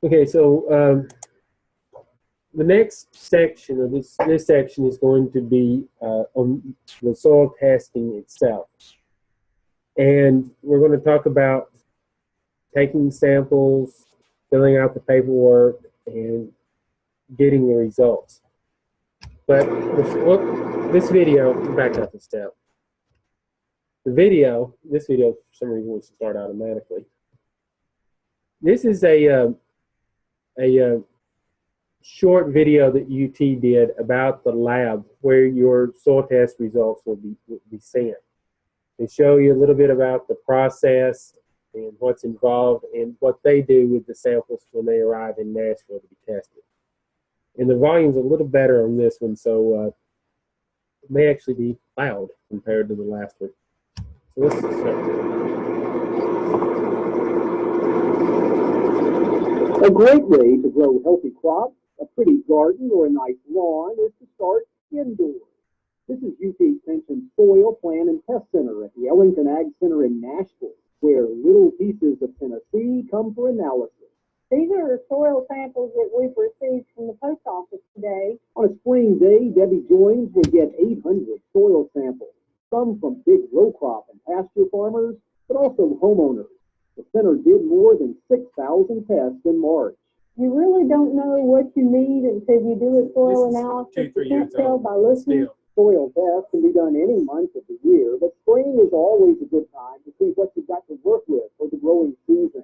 Okay, so the next section of this section is going to be on the soil testing itself. And we're going to talk about taking samples, filling out the paperwork, and getting the results. But this video, back up a step. This video, for some reason, wants to start automatically. This is a short video that UT did about the lab where your soil test results will be sent. They show you a little bit about the process and what's involved and what they do with the samples when they arrive in Nashville to be tested. And the volume's a little better on this one, so it may actually be loud compared to the last one. So let's start. A great way to grow healthy crops, a pretty garden, or a nice lawn is to start indoors. This is UT Extension's Soil, Plant, and Pest Center at the Ellington Ag Center in Nashville, where little pieces of Tennessee come for analysis. These are soil samples that we've received from the post office today. On a spring day, Debbie Joins will get 800 soil samples, some from big row crop and pasture farmers, but also homeowners. The center did more than 6,000 tests in March. You really don't know what you need until you do a soil analysis. You can't tell by listening. Soil tests can be done any month of the year, but spring is always a good time to see what you've got to work with for the growing season.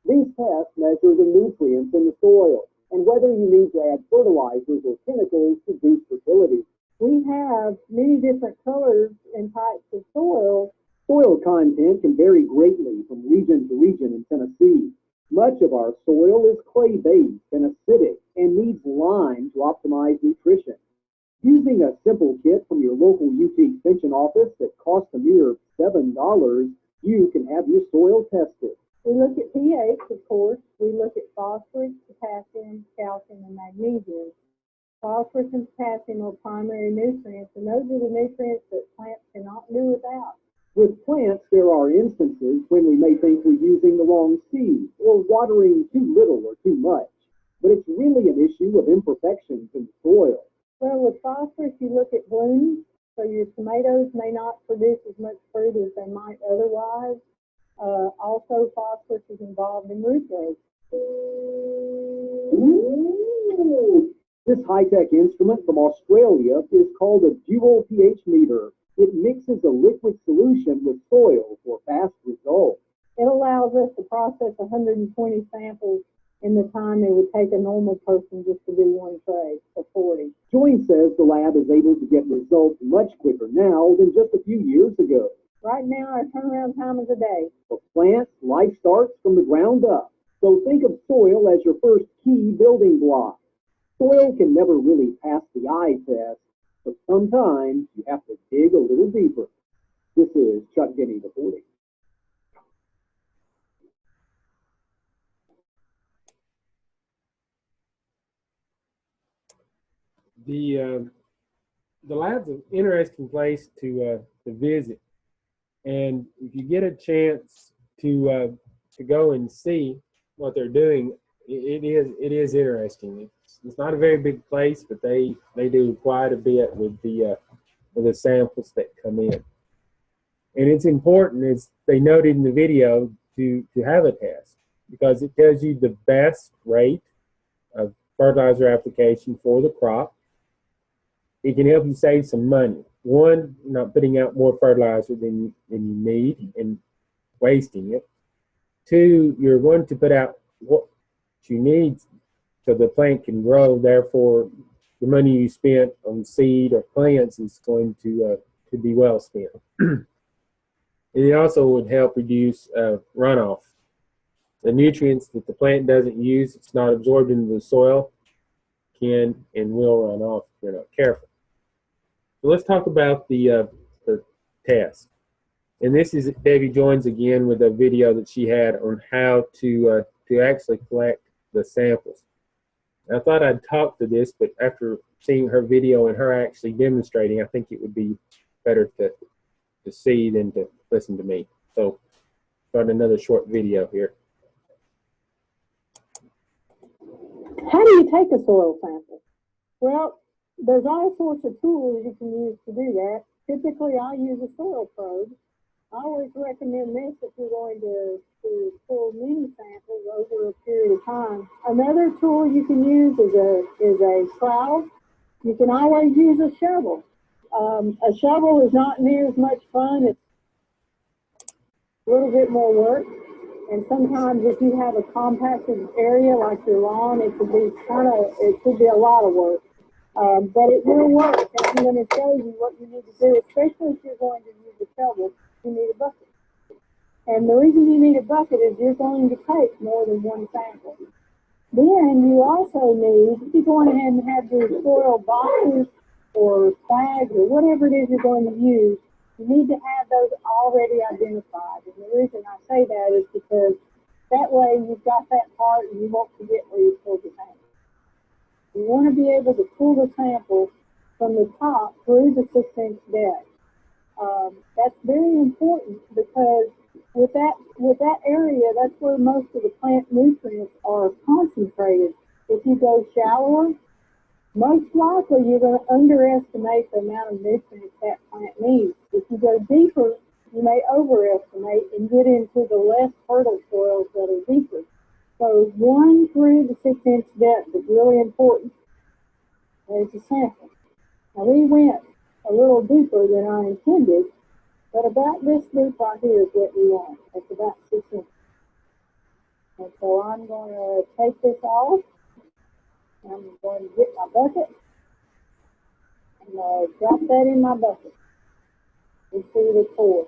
These tests measure the nutrients in the soil and whether you need to add fertilizers or chemicals to boost fertility. We have many different colors and types of soil. Soil content can vary greatly from region to region in Tennessee. Much of our soil is clay-based and acidic and needs lime to optimize nutrition. Using a simple kit from your local UT Extension office that costs a mere $7, you can have your soil tested. We look at pH, of course. We look at phosphorus, potassium, calcium, and magnesium. Phosphorus and potassium are primary nutrients, and those are the nutrients that plants cannot do without. With plants, there are instances when we may think we're using the wrong seed or watering too little or too much, but it's really an issue of imperfections in the soil. Well, with phosphorus, you look at blooms, so your tomatoes may not produce as much fruit as they might otherwise. Also, phosphorus is involved in root growth. This high-tech instrument from Australia is called a dual pH meter. It mixes a liquid solution with soil for fast results. It allows us to process 120 samples in the time it would take a normal person just to do one tray for 40. Joyce says the lab is able to get results much quicker now than just a few years ago. Right now, our turnaround time is a day. For plants, life starts from the ground up. So think of soil as your first key building block. Soil can never really pass the eye test, but sometimes you have to dig a little deeper. This is Chuck Guinea reporting. The lab's an interesting place to visit, and if you get a chance to go and see what they're doing, it is interesting. It's not a very big place, but they do quite a bit with the samples that come in, and it's important, as they noted in the video, to have a test because it tells you the best rate of fertilizer application for the crop. It can help you save some money. One, not putting out more fertilizer than you need and wasting it. Two, you're going to put out what you need so the plant can grow. Therefore, the money you spent on seed or plants is going to be well spent. And it also would help reduce runoff. The nutrients that the plant doesn't use, it's not absorbed into the soil, can and will run off if you're not careful. So let's talk about the test. And this is Debbie Joins again with a video that she had on how to actually collect the samples. I thought I'd talk to this, but after seeing her video and her actually demonstrating, I think it would be better to see than to listen to me. So start another short video here. How do you take a soil sample? Well, there's all sorts of tools you can use to do that. Typically, I use a soil probe. I always recommend this if you're going to pull many samples over a period of time. Another tool you can use is a trowel. You can always use a shovel. A shovel is not near as much fun. It's a little bit more work. And sometimes if you have a compacted area like your lawn, it could be a lot of work. But it will work. And I'm going to show you what you need to do, especially if you're going to use a shovel. You need a bucket. And the reason you need a bucket is you're going to take more than one sample. Then you also need, if you're going ahead and have your soil boxes or flags or whatever it is you're going to use, you need to have those already identified. And the reason I say that is because that way you've got that part and you won't forget where you pulled the sample. You want to be able to pull the sample from the top through the 6-inch depth. That's very important because with that area, that's where most of the plant nutrients are concentrated. If you go shallower, most likely you're going to underestimate the amount of nutrients that plant needs. If you go deeper, you may overestimate and get into the less fertile soils that are deeper. So 1 through the 6-inch depth is really important. There's a sample. Now we went a little deeper than I intended, but about this deep right here is what we want. It's about 6 inches. And so I'm going to take this off. I'm going to get my bucket and drop that in my bucket. You see the core.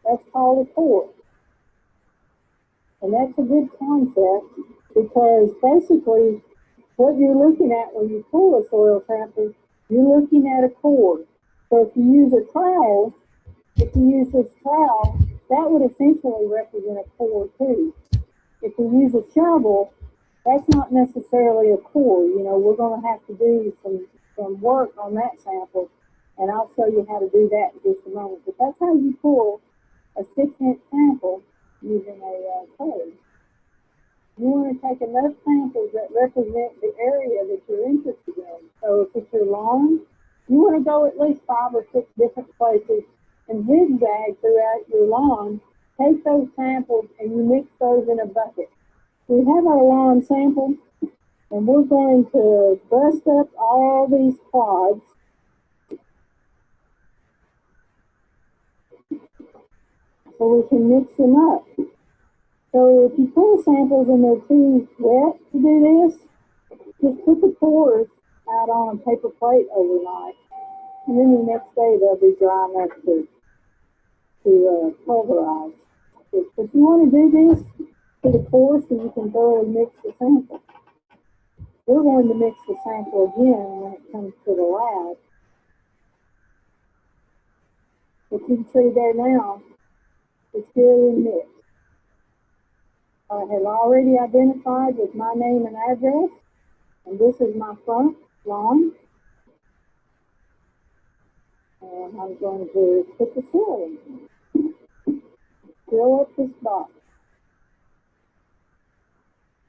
That's called a core. And that's a good concept because basically what you're looking at when you pull a soil sample, you're looking at a core. So if you use a trowel, if you use this trowel, that would essentially represent a core too. If you use a shovel, that's not necessarily a core. You know, we're going to have to do some work on that sample, and I'll show you how to do that in just a moment. But that's how you pull a 6-inch sample using a probe. You want to take enough samples that represent the area that you're interested in. So if it's your lawn, you want to go at least 5 or 6 different places and zigzag throughout your lawn. Take those samples and you mix those in a bucket. We have our lawn sample, and we're going to bust up all these clods. So we can mix them up. So if you pull samples and they're too wet to do this, just put the cores out on a paper plate overnight, and then the next day they'll be dry enough to pulverize. If you want to do this to the core so you can thoroughly mix the sample, we're going to mix the sample again when it comes to the lab. But you can see there now, it's very mixed. I have already identified with my name and address, and this is my front lawn. And I'm going to put the soil in. Fill up this box.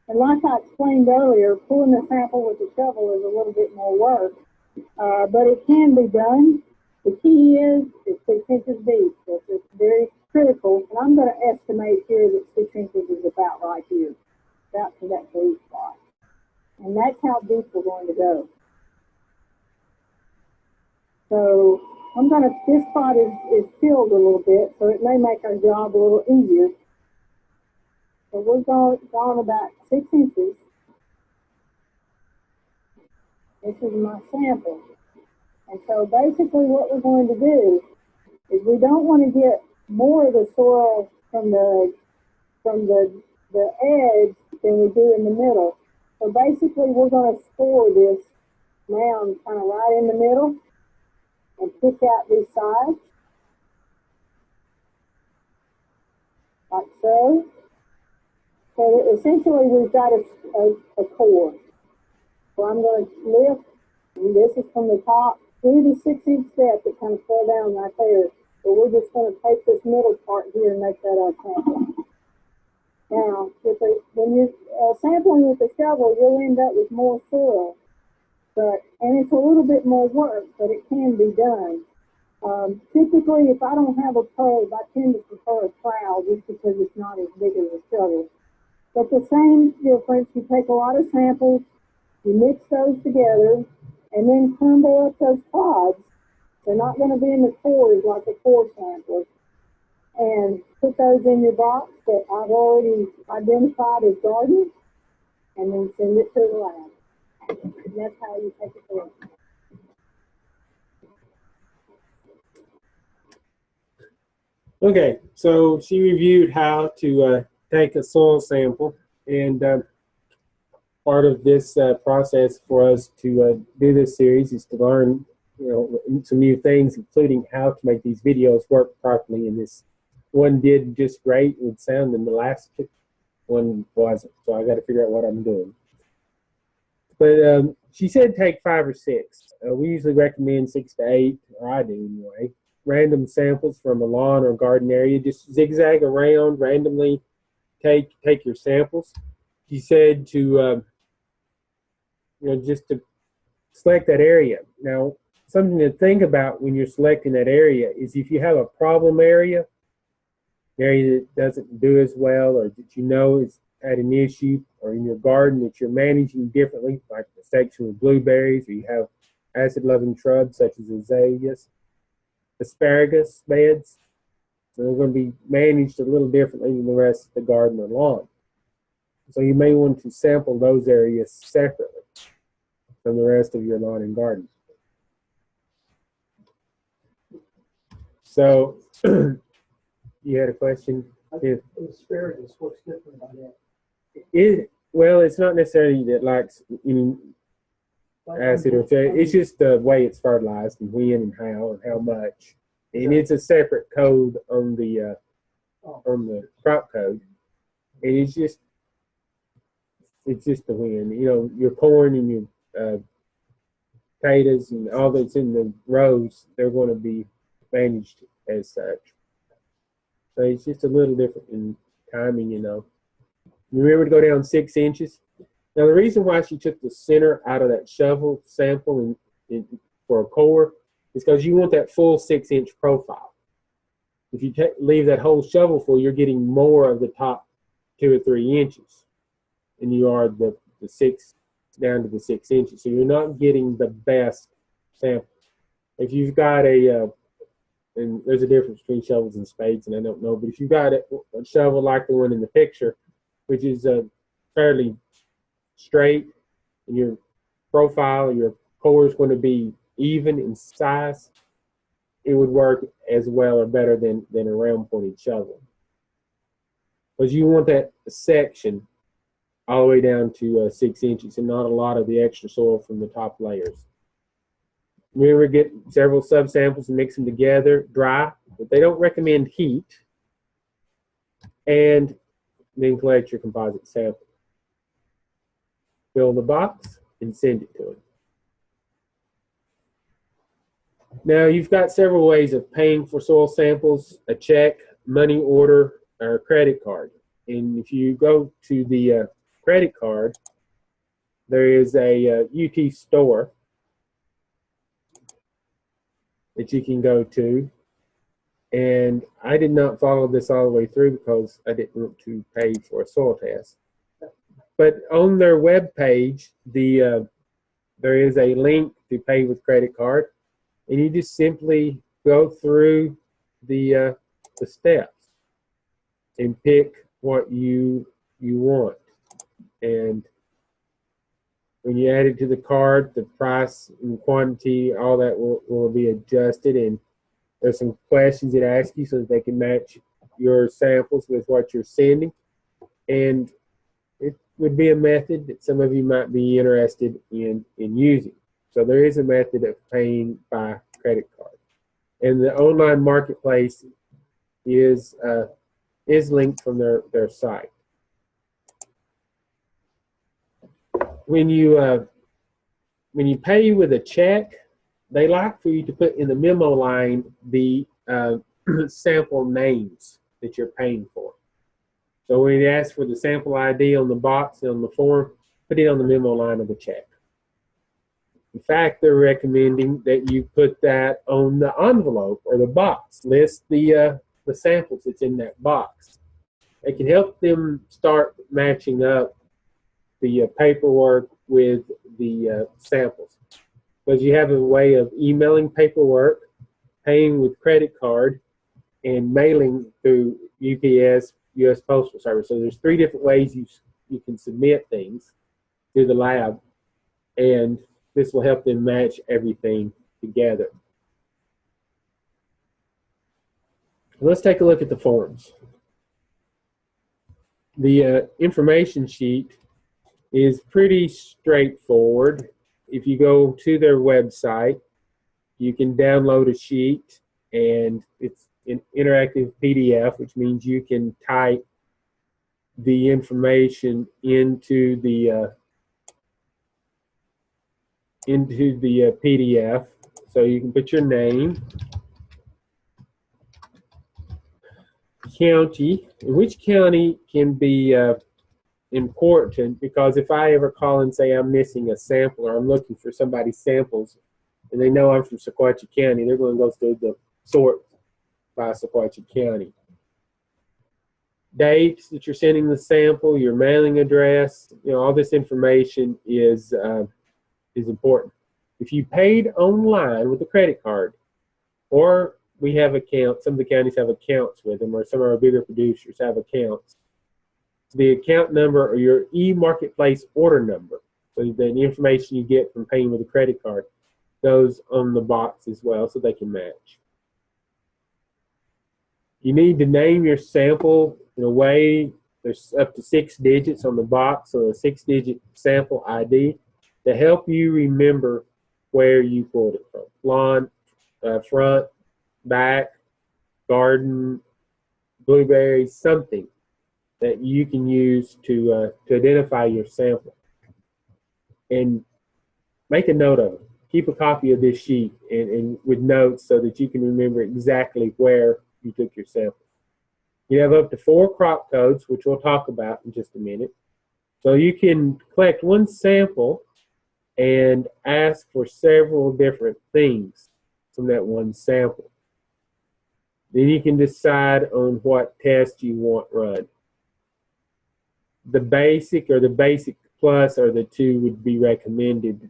And like I explained earlier, pulling the sample with a shovel is a little bit more work, but it can be done. The key is it's 6 inches deep, so it's very critical. And I'm going to estimate here that 6 inches is about right here, about to that blue spot. And that's how deep we're going to go. So this spot is filled a little bit, so it may make our job a little easier. So we're going about 6 inches. This is my sample. And so basically what we're going to do is we don't want to get more of the soil from the edge than we do in the middle. So basically we're going to score this mound kind of right in the middle and pick out these sides, like so. So essentially we've got a core. So I'm going to lift, and this is from the top through the 6-inch step that kind of fell down right there. So we're just going to take this middle part here and make that our sample. Now, when you're sampling with a shovel, you'll end up with more soil. And it's a little bit more work, but it can be done. Typically, if I don't have a probe, I tend to prefer a trowel just because it's not as big as a shovel. But the same difference, you take a lot of samples, you mix those together, and then crumble up those pods. They're not going to be in the cores like a core sampler. And put those in your box that I've already identified as garden, and then send it to the lab. And that's how you take it to them. Okay, so she reviewed how to take a soil sample, and part of this process for us to do this series is to learn, some new things, including how to make these videos work properly. And this one did just great with sound, and the last one wasn't. So I got to figure out what I'm doing. But she said take 5 or 6. We usually recommend 6 to 8, or I do anyway. Random samples from a lawn or garden area. Just zigzag around randomly. Take your samples. She said to just to select that area. Now, something to think about when you're selecting that area is if you have a problem area, an area that doesn't do as well, or that you know is at an issue, or in your garden that you're managing differently, like the section with blueberries, or you have acid-loving shrubs such as azaleas, asparagus beds, so they're going to be managed a little differently than the rest of the garden or lawn. So you may want to sample those areas separately from the rest of your lawn and garden. So, you had a question? Asparagus, what's different about that? Well, it's not necessarily that it lacks any acid or it's just the way it's fertilized and when and how much. And it's a separate code on the crop code. And it's just the when. Your corn and your potatoes and all that's in the rows, they're going to be managed as such. So it's just a little different in timing, Remember to go down 6 inches. Now the reason why she took the center out of that shovel sample for a core is because you want that full 6-inch profile. If you leave that whole shovel full, you're getting more of the top 2 or 3 inches than you are the 6 down to the 6 inches. So you're not getting the best sample. If you've got and there's a difference between shovels and spades, and I don't know, but if you've got a shovel like the one in the picture, which is fairly straight, and your profile, your core is going to be even in size, it would work as well or better than a round pointed shovel. Because you want that section all the way down to 6 inches and not a lot of the extra soil from the top layers. Remember, get several subsamples and mix them together, dry, but they don't recommend heat, and then collect your composite sample. Fill the box and send it to them. Now, you've got several ways of paying for soil samples: a check, money order, or a credit card. And if you go to the credit card, there is a UT store that you can go to. And I did not follow this all the way through because I didn't want to pay for a soil test. But on their web page, there is a link to pay with credit card, and you just simply go through the steps and pick what you want. And when you add it to the card, the price and quantity, all that will be adjusted, and there's some questions that ask you so that they can match your samples with what you're sending. And it would be a method that some of you might be interested in using. So there is a method of paying by credit card. And the online marketplace is linked from their site. When you pay with a check, they like for you to put in the memo line the sample names that you're paying for. So when it asks for the sample ID on the box and on the form, put it on the memo line of the check. In fact, they're recommending that you put that on the envelope or the box. List the samples that's in that box. It can help them start matching up the paperwork with the samples. Because you have a way of emailing paperwork, paying with credit card, and mailing through UPS, U.S. Postal Service. So there's 3 different ways you can submit things to the lab, and this will help them match everything together. Let's take a look at the forms. The information sheet is pretty straightforward. If you go to their website, you can download a sheet, and it's an interactive PDF, which means you can type the information into the PDF. So you can put your name, county, and which county can be important, because if I ever call and say I'm missing a sample or I'm looking for somebody's samples and they know I'm from Sequatchie County, they're going to go through the sort by Sequatchie County. Dates that you're sending the sample, your mailing address, all this information is important. If you paid online with a credit card, or we have accounts, some of the counties have accounts with them, or some of our bigger producers have accounts, the account number or your e-marketplace order number, so the information you get from paying with a credit card, goes on the box as well, so they can match. You need to name your sample in a way, there's up to 6 digits on the box, so a 6-digit sample ID to help you remember where you pulled it from. Lawn, front, back, garden, blueberries, something that you can use to identify your sample. And make a note of it. Keep a copy of this sheet and with notes so that you can remember exactly where you took your sample. You have up to 4 crop codes, which we'll talk about in just a minute. So you can collect one sample and ask for several different things from that one sample. Then you can decide on what test you want run. The basic or the basic plus are the 2 would be recommended.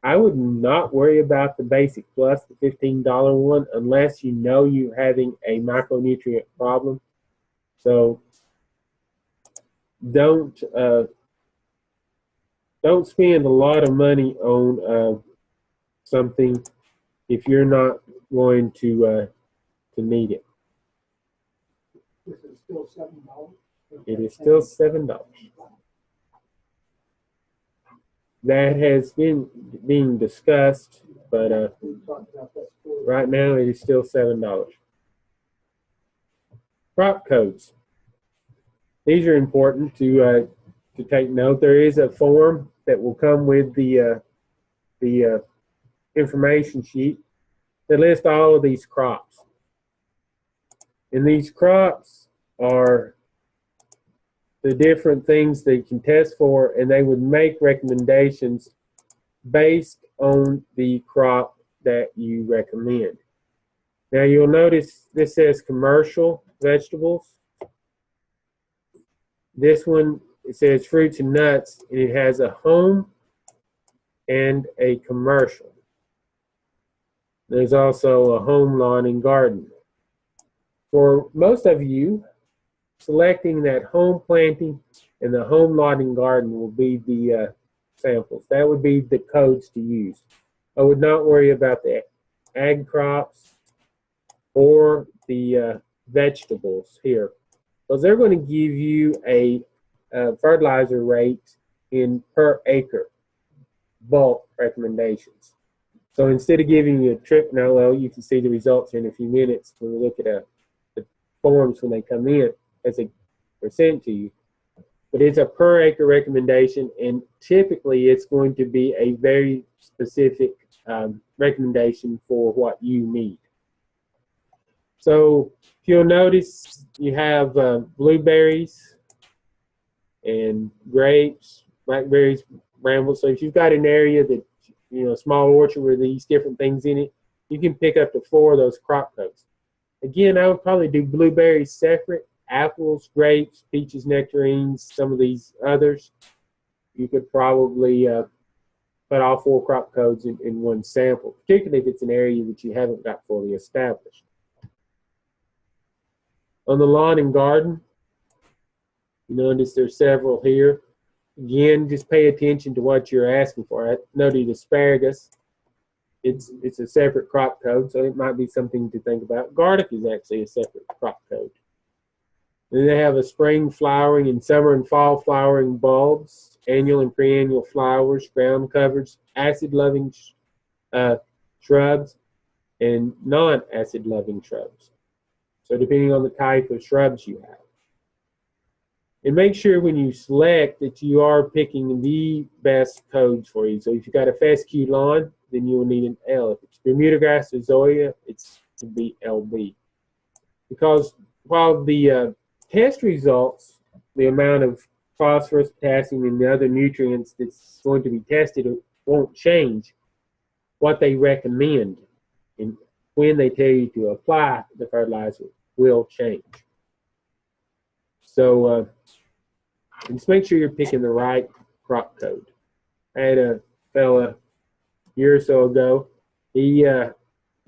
I would not worry about the basic plus, the $15 one, unless you know you're having a micronutrient problem. So don't spend a lot of money on something if you're not going to need it. This is still $7. It is still $7. That has been being discussed, but We talked about that before. right now it is still $7. Crop codes. These are important to take note. There is a form that will come with the information sheet that lists all of these crops. And these crops are the different things that you can test for, and they would make recommendations based on the crop that you recommend. Now you'll notice this says commercial vegetables. This one, it says fruits and nuts, and it has a home and a commercial. There's also a home, lawn, and garden. For most of you, selecting that home planting and the home, lawn, and garden will be the samples. That would be the codes to use. I would not worry about the ag crops or the vegetables here, because they're going to give you a fertilizer rate in per acre bulk recommendations. So instead of giving you a trip, now, well, you can see the results in a few minutes when we look at the forms when they come in as they're sent to you. But it's a per acre recommendation, and typically it's going to be a very specific recommendation for what you need. So if you'll notice, you have blueberries and grapes, blackberries, brambles. So if you've got an area that, you know, a small orchard with these different things in it, you can pick up to 4 of those crop codes. Again, I would probably do blueberries separate, apples, grapes, peaches, nectarines, some of these others. You could probably put all 4 crop codes in one sample, particularly if it's an area that you haven't got fully established. On the lawn and garden, you notice there's several here. Again, just pay attention to what you're asking for. I noted asparagus. It's a separate crop code, so it might be something to think about. Garlic is actually a separate crop code. Then they have a spring flowering and summer and fall flowering bulbs, annual and perennial flowers, ground covers, acid-loving shrubs, and non-acid-loving shrubs. So depending on the type of shrubs you have. And make sure when you select that you are picking the best codes for you. So if you've got a fescue lawn, then you will need an L. If it's Bermuda grass or zoysia, it's to be LB. Because while the test results, the amount of phosphorus, potassium, and the other nutrients that's going to be tested won't change, what they recommend and when they tell you to apply the fertilizer will change. So just make sure you're picking the right crop code. I had a fella a year or so ago, he was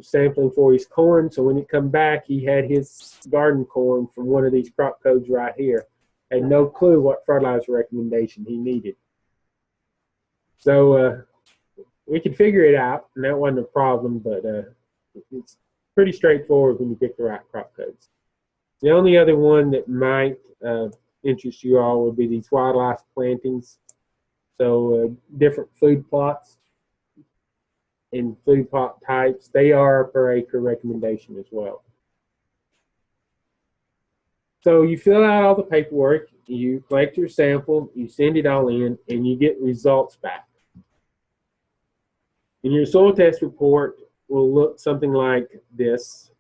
sampling for his corn, so when he come back, he had his garden corn from one of these crop codes right here. Had no clue what fertilizer recommendation he needed. So we could figure it out, and that wasn't a problem, but it's pretty straightforward when you pick the right crop codes. The only other one that might interest you all would be these wildlife plantings. So different food plots and food plot types, they are per acre recommendation as well. So you fill out all the paperwork, you collect your sample, you send it all in, and you get results back. And your soil test report will look something like this.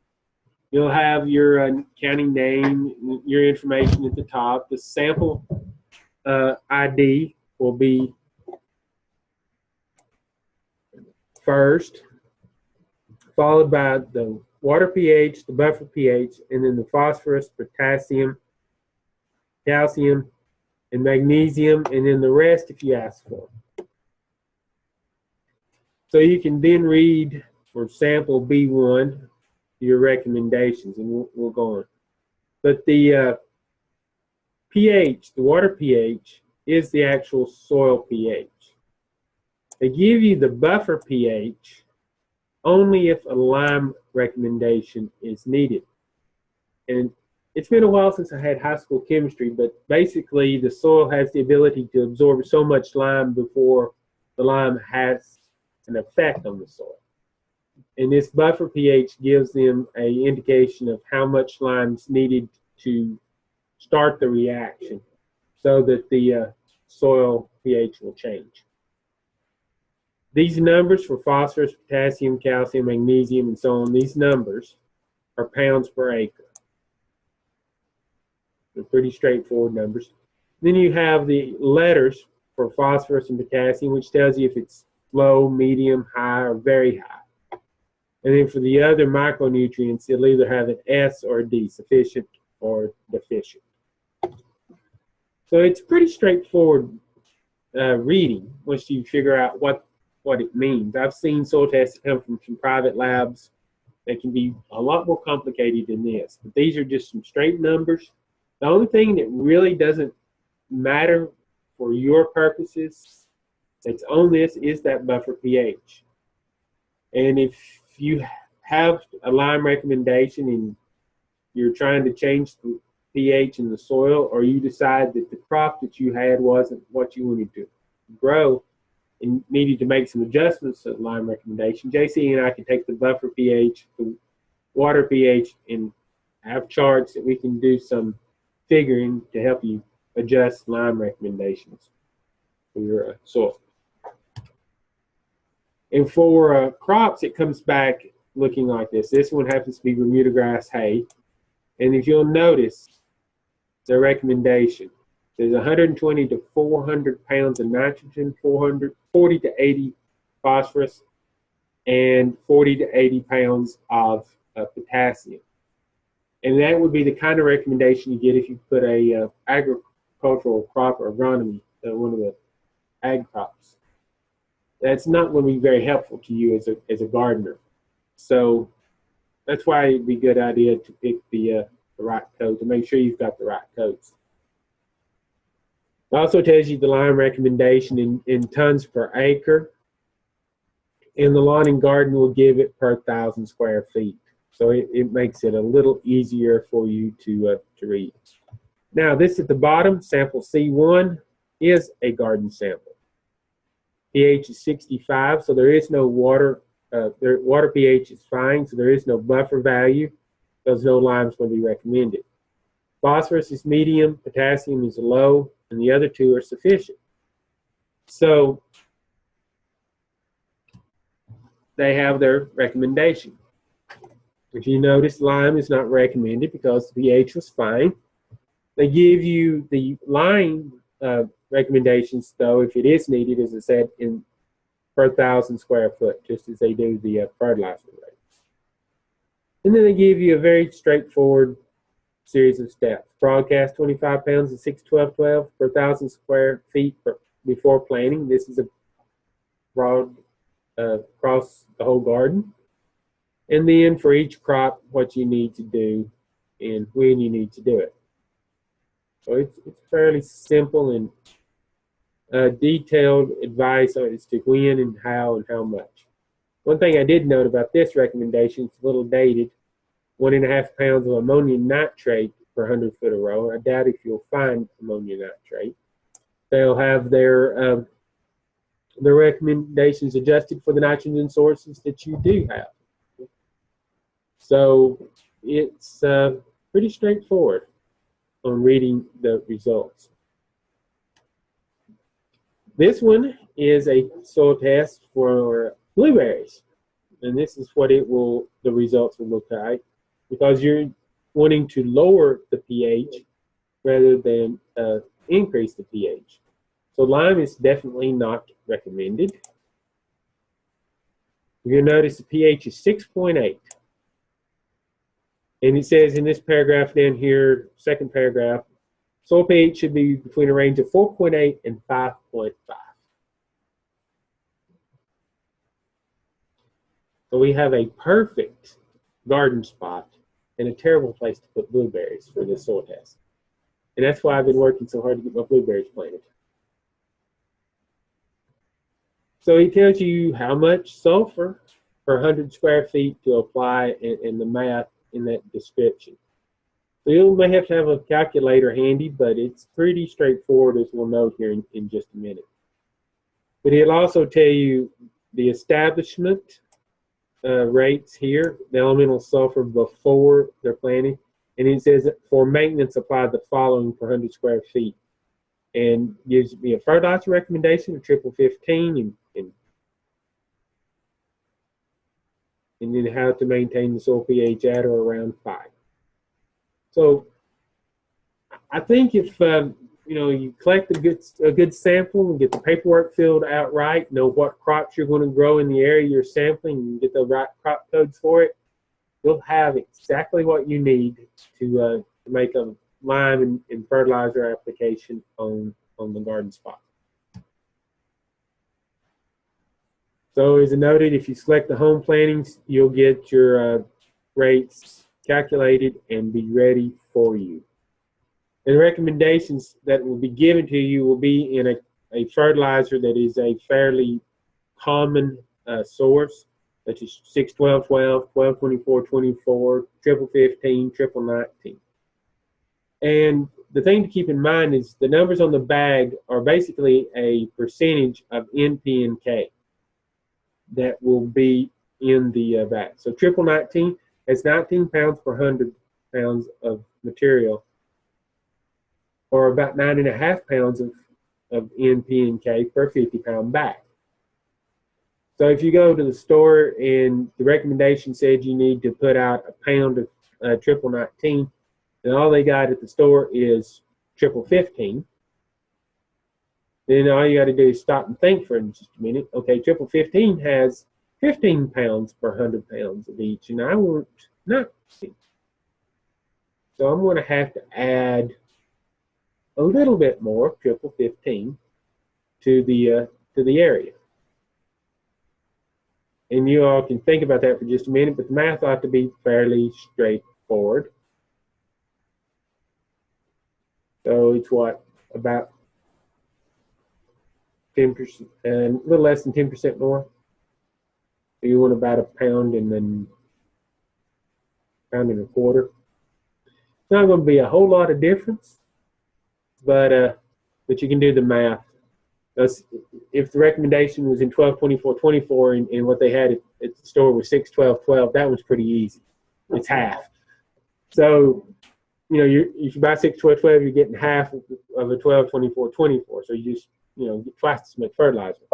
You'll have your county name, your information at the top. The sample ID will be first, followed by the water pH, the buffer pH, and then the phosphorus, potassium, calcium, and magnesium, and then the rest if you ask for. So you can then read for sample B1 your recommendations, and we'll go on. But the pH, the water pH, is the actual soil pH. They give you the buffer pH only if a lime recommendation is needed. And it's been a while since I had high school chemistry, but basically the soil has the ability to absorb so much lime before the lime has an effect on the soil. And this buffer pH gives them an indication of how much lime is needed to start the reaction so that the soil pH will change. These numbers for phosphorus, potassium, calcium, magnesium, and so on, these numbers are pounds per acre. They're pretty straightforward numbers. Then you have the letters for phosphorus and potassium, which tells you if it's low, medium, high, or very high. And then for the other micronutrients, it'll either have an S or a D, sufficient or deficient. So it's pretty straightforward reading once you figure out what it means. I've seen soil tests that come from some private labs that can be a lot more complicated than this. But these are just some straight numbers. The only thing that really doesn't matter for your purposes that's on this is that buffer pH. And if you have a lime recommendation and you're trying to change the pH in the soil, or you decide that the crop that you had wasn't what you wanted to grow and needed to make some adjustments to the lime recommendation, JC and I can take the buffer pH, the water pH, and have charts that we can do some figuring to help you adjust lime recommendations for your soil. And for crops, it comes back looking like this. This one happens to be Bermuda grass hay. And if you'll notice the recommendation, there's 120 to 400 pounds of nitrogen, 40 to 80 phosphorus, and 40 to 80 pounds of potassium. And that would be the kind of recommendation you get if you put a agricultural crop or agronomy, one of the ag crops. That's not going to be very helpful to you as a gardener. So that's why it'd be a good idea to pick the right coat, to make sure you've got the right coats. It also tells you the lime recommendation in tons per acre. And the lawn and garden will give it per 1,000 square feet. So it makes it a little easier for you to read. Now this at the bottom, sample C1 is a garden sample. pH is 65, so there is no water. Water pH is fine, so there is no buffer value, because no lime is going to be recommended. Phosphorus is medium, potassium is low, and the other two are sufficient. So they have their recommendation. If you notice, lime is not recommended because the pH was fine. They give you the lime recommendations, though, if it is needed, as I said, in per 1,000 square foot, just as they do the fertilizer rates. And then they give you a very straightforward series of steps. Broadcast 25 pounds of 6-12-12 per 1,000 square feet before planting. This is a broad across the whole garden. And then for each crop, what you need to do and when you need to do it. So it's fairly simple and detailed advice as to when and how much. One thing I did note about this recommendation, it's a little dated, 1.5 pounds of ammonium nitrate per 100 foot of row. I doubt if you'll find ammonium nitrate. They'll have their recommendations adjusted for the nitrogen sources that you do have. So it's pretty straightforward on reading the results. This one is a soil test for blueberries, and this is what the results will look like, because you're wanting to lower the pH rather than increase the pH. So lime is definitely not recommended. You'll notice the pH is 6.8. And it says in this paragraph down here, second paragraph, soil pH should be between a range of 4.8 and 5.5. So we have a perfect garden spot and a terrible place to put blueberries for this soil test. And that's why I've been working so hard to get my blueberries planted. So he tells you how much sulfur per 100 square feet to apply in the math in that description. So you may have to have a calculator handy, but it's pretty straightforward, as we'll note here in just a minute. But it'll also tell you the establishment rates here, the elemental sulfur before they're planting, and it says that for maintenance apply the following per 100 square feet, and gives me a fertilizer recommendation of 15-15 and then how to maintain the soil pH at or around 5. So I think if you collect a good sample and get the paperwork filled out right, know what crops you're going to grow in the area you're sampling, and get the right crop codes for it, you'll have exactly what you need to make a lime and fertilizer application on the garden spot. So as I noted, if you select the home plantings, you'll get your rates calculated and be ready for you. And the recommendations that will be given to you will be in a fertilizer that is a fairly common source, such as 6-12-12, 12-24-24, 15-15, 15-19. And the thing to keep in mind is the numbers on the bag are basically a percentage of NPK that will be in the bag. So 19 has 19 pounds per 100 pounds of material, or about 9.5 pounds of NPK per 50-pound bag. So if you go to the store and the recommendation said you need to put out a pound of triple 19, and all they got at the store is triple 15, then all you got to do is stop and think for just a minute. Okay, triple 15 has 15 pounds per 100 pounds of each, and I want 19. So I'm going to have to add a little bit more triple 15 to the area. And you all can think about that for just a minute, but the math ought to be fairly straightforward. So it's what, about 10%, a little less than 10% more. So you want about a pound and then pound and a quarter. It's not going to be a whole lot of difference, but you can do the math. If the recommendation was in 12-24-24 and what they had at the store was 6-12-12, that was pretty easy. It's half. So, you know, if you buy 6-12-12, you're getting half of a 12-24-24. So you just, you know, get twice as much fertilizer.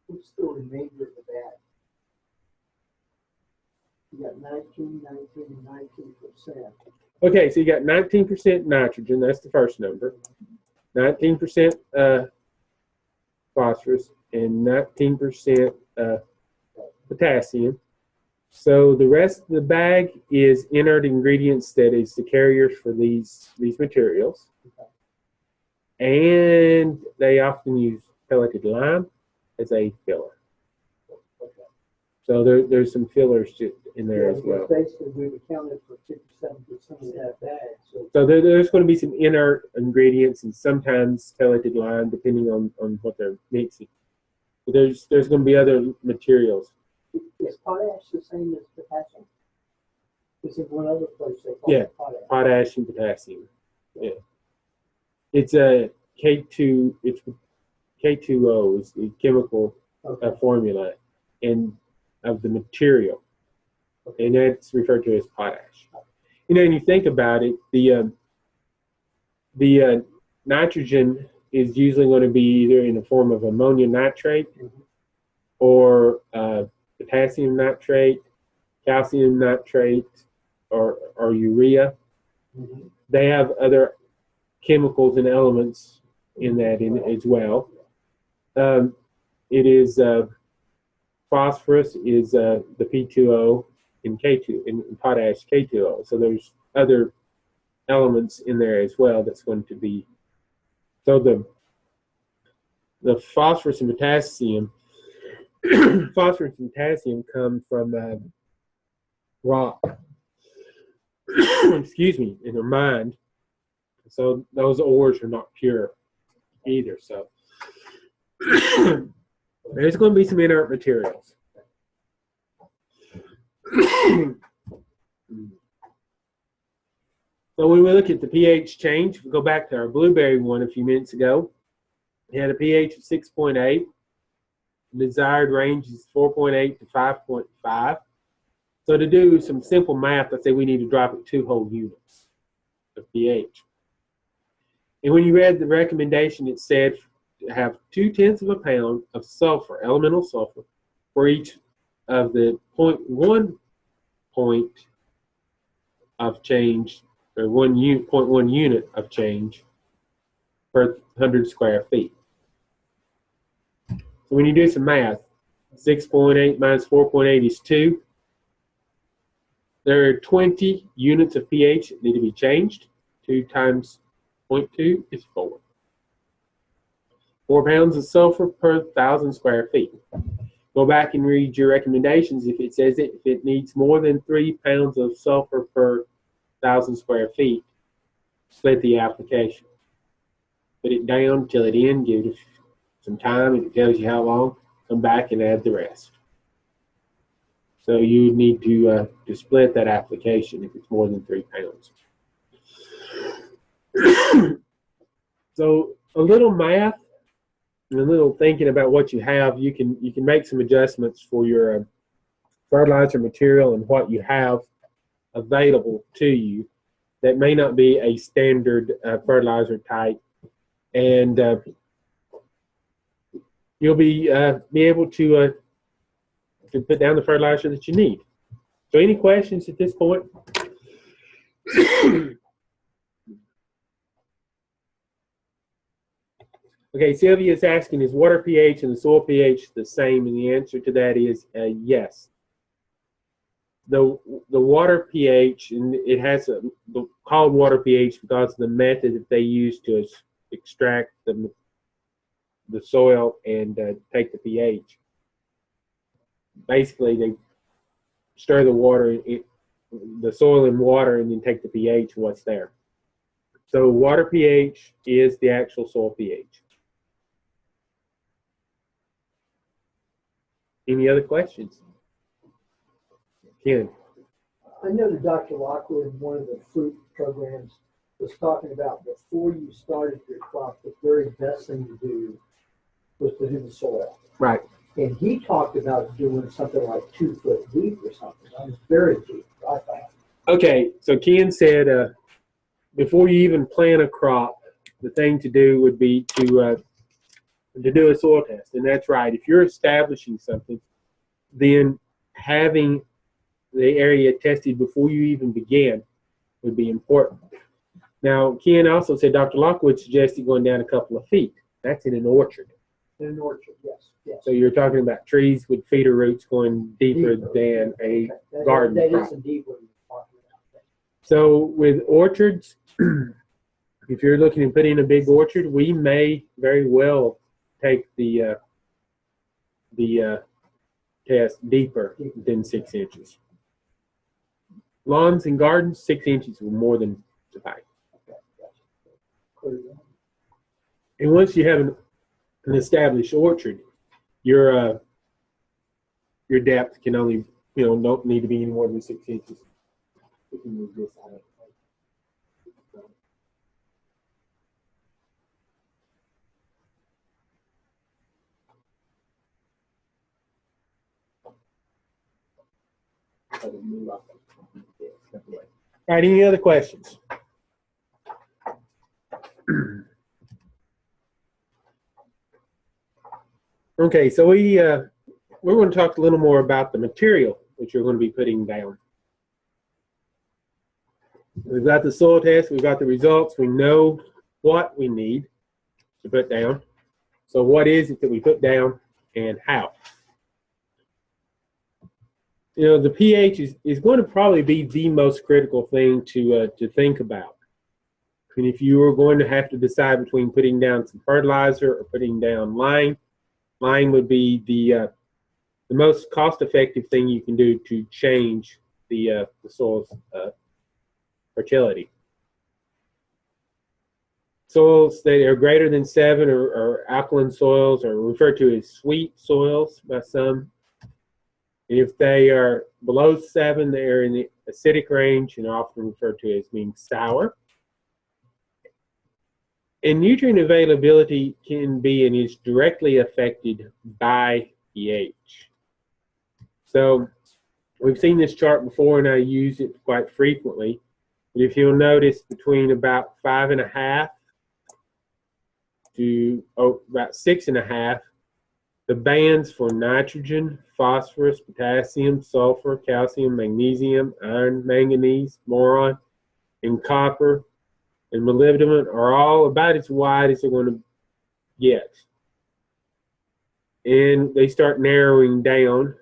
What's the remainder of the bag? You got 19, 19, and 19%. Okay, so you got 19% nitrogen. That's the first number. 19% phosphorus and 19% potassium. So the rest of the bag is inert ingredients that is the carriers for these materials. And they often use pelleted lime as a filler. So there's some fillers in there as well. Basically, we've accounted for 57% of that bag. So there's going to be some inert ingredients and sometimes pelleted lime, depending on what they're mixing. But there's going to be other materials. Is potash the same as potassium? Is it one other place they call it potash? Potash and potassium. Yeah. It's a K2. It's K2O is the chemical formula and of the material, and that's referred to as potash. You know, when you think about it, the nitrogen is usually going to be either in the form of ammonium nitrate or potassium nitrate, calcium nitrate, or urea. They have other chemicals and elements in that as well. It is phosphorus is the P2O and K2 and potash K2O. So there's other elements in there as well that's going to be. So the phosphorus and potassium phosphorus and potassium come from rock. Excuse me, in their mind. So those ores are not pure either. So there's going to be some inert materials. So when we look at the pH change, if we go back to our blueberry one a few minutes ago, we had a pH of 6.8. The desired range is 4.8 to 5.5. So to do some simple math, let's say we need to drop it 2 whole units of pH. And when you read the recommendation, it said to have 2/10 of a pound of sulfur, elemental sulfur, for each of the 0.1 point of change, or 0.1 unit of change per 100 square feet. So when you do some math, 6.8 minus 4.8 is 2. There are 20 units of pH that need to be changed. 2 times 0.2 is 4. 4 pounds of sulfur per 1,000 square feet. Go back and read your recommendations. If it says if it needs more than 3 pounds of sulfur per 1,000 square feet, split the application. Put it down till it ends, give it some time, and it tells you how long. Come back and add the rest. So you need to split that application if it's more than 3 pounds. So a little math and a little thinking about what you have, you can make some adjustments for your fertilizer material and what you have available to you that may not be a standard fertilizer type. And you'll be able to put down the fertilizer that you need. So any questions at this point? Okay, Sylvia is asking, is water pH and the soil pH the same? And the answer to that is yes. The water pH, and it has called water pH because of the method that they use to extract the soil and take the pH. Basically, they stir the water, the soil in water, and then take the pH of what's there. So water pH is the actual soil pH. Any other questions? Ken? I know that Dr. Lockwood in one of the fruit programs was talking about before you started your crop, the very best thing to do was to do the soil. Right. And he talked about doing something like 2 foot deep or something. That was very deep, I thought. Okay, so Ken said before you even plant a crop, the thing to do would be to do a soil test. And that's right. If you're establishing something, then having the area tested before you even begin would be important. Now, Ken also said Dr. Lockwood suggested going down a couple of feet. That's in an orchard. In an orchard, yes. So you're talking about trees with feeder roots going deeper than a garden That crop. is indeed what you're talking about. So with orchards, if you're looking to put in a big orchard, we may very well take the test deeper than 6 inches. Lawns and gardens, 6 inches will more than suffice. And once you have an established orchard, your depth can only, don't need to be any more than 6 inches. We can move this out of All right, any other questions? Okay, so we're going to talk a little more about the material that you're going to be putting down. We've got the soil test, we've got the results, we know what we need to put down. So what is it that we put down and how? The pH is going to probably be the most critical thing to think about. And if you are going to have to decide between putting down some fertilizer or putting down lime would be the most cost-effective thing you can do to change the soil's fertility. Soils that are greater than 7 or alkaline soils are referred to as sweet soils by some. If they are below 7, they're in the acidic range and are often referred to as being sour. And nutrient availability can be and is directly affected by pH. So we've seen this chart before and I use it quite frequently. But if you'll notice, between about 5.5 to about 6.5, the bands for nitrogen, phosphorus, potassium, sulfur, calcium, magnesium, iron, manganese, boron, and copper and molybdenum are all about as wide as they're going to get. And they start narrowing down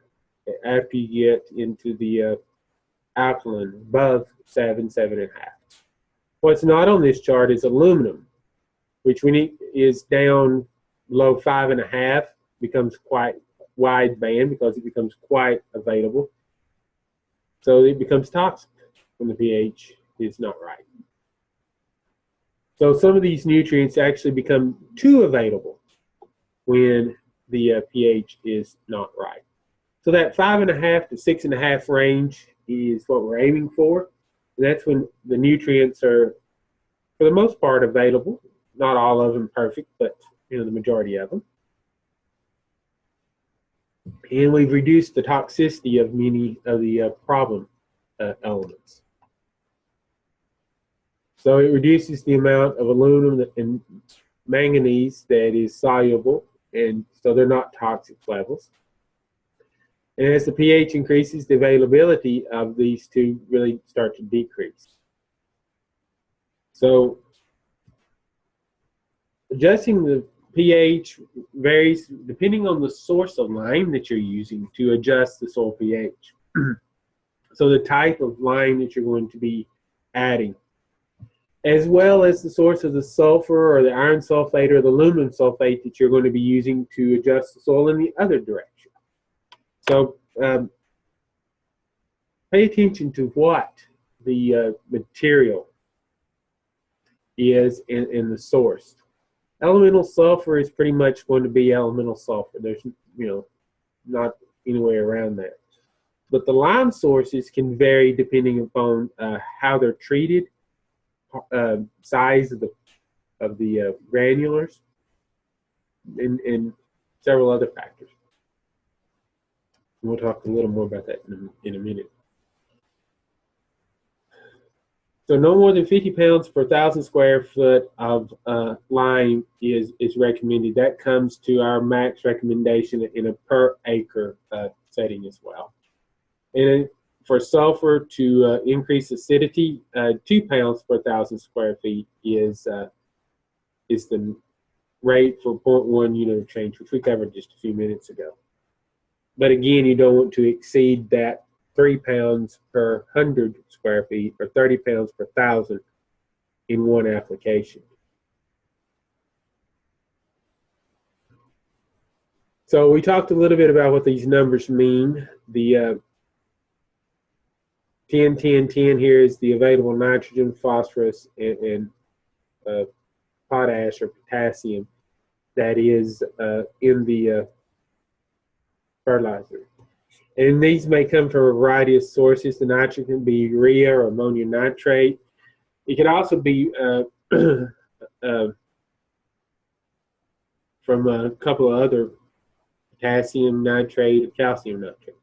after you get into the alkaline, above 7, 7.5. What's not on this chart is aluminum, which is down below 5.5, becomes quite wide band because it becomes quite available. So it becomes toxic when the pH is not right. So some of these nutrients actually become too available when the pH is not right. So that 5.5 to 6.5 range is what we're aiming for. And that's when the nutrients are, for the most part, available. Not all of them perfect, but the majority of them. And we've reduced the toxicity of many of the problem elements. So it reduces the amount of aluminum and manganese that is soluble and so they're not toxic levels. And as the pH increases, the availability of these two really start to decrease. So adjusting the pH varies depending on the source of lime that you're using to adjust the soil pH. So the type of lime that you're going to be adding, as well as the source of the sulfur or the iron sulfate or the aluminum sulfate that you're going to be using to adjust the soil in the other direction. So pay attention to what the material is in the source. Elemental sulfur is pretty much going to be elemental sulfur. There's, not any way around that. But the lime sources can vary depending upon how they're treated, size of the granulars, and several other factors. We'll talk a little more about that in a minute. So no more than 50 pounds per 1,000 square foot of lime is recommended. That comes to our max recommendation in a per acre setting as well. And for sulfur to increase acidity, 2 pounds per 1,000 square feet is the rate for 0.1 unit of change, which we covered just a few minutes ago. But again, you don't want to exceed that 3 pounds per 100 square feet or 30 pounds per 1,000 in one application. So we talked a little bit about what these numbers mean. The 10, 10, 10 here is the available nitrogen, phosphorus, and potash or potassium that is in the fertilizer. And these may come from a variety of sources. The nitrogen can be urea or ammonium nitrate. It could also be from a couple of other potassium nitrate or calcium nitrate.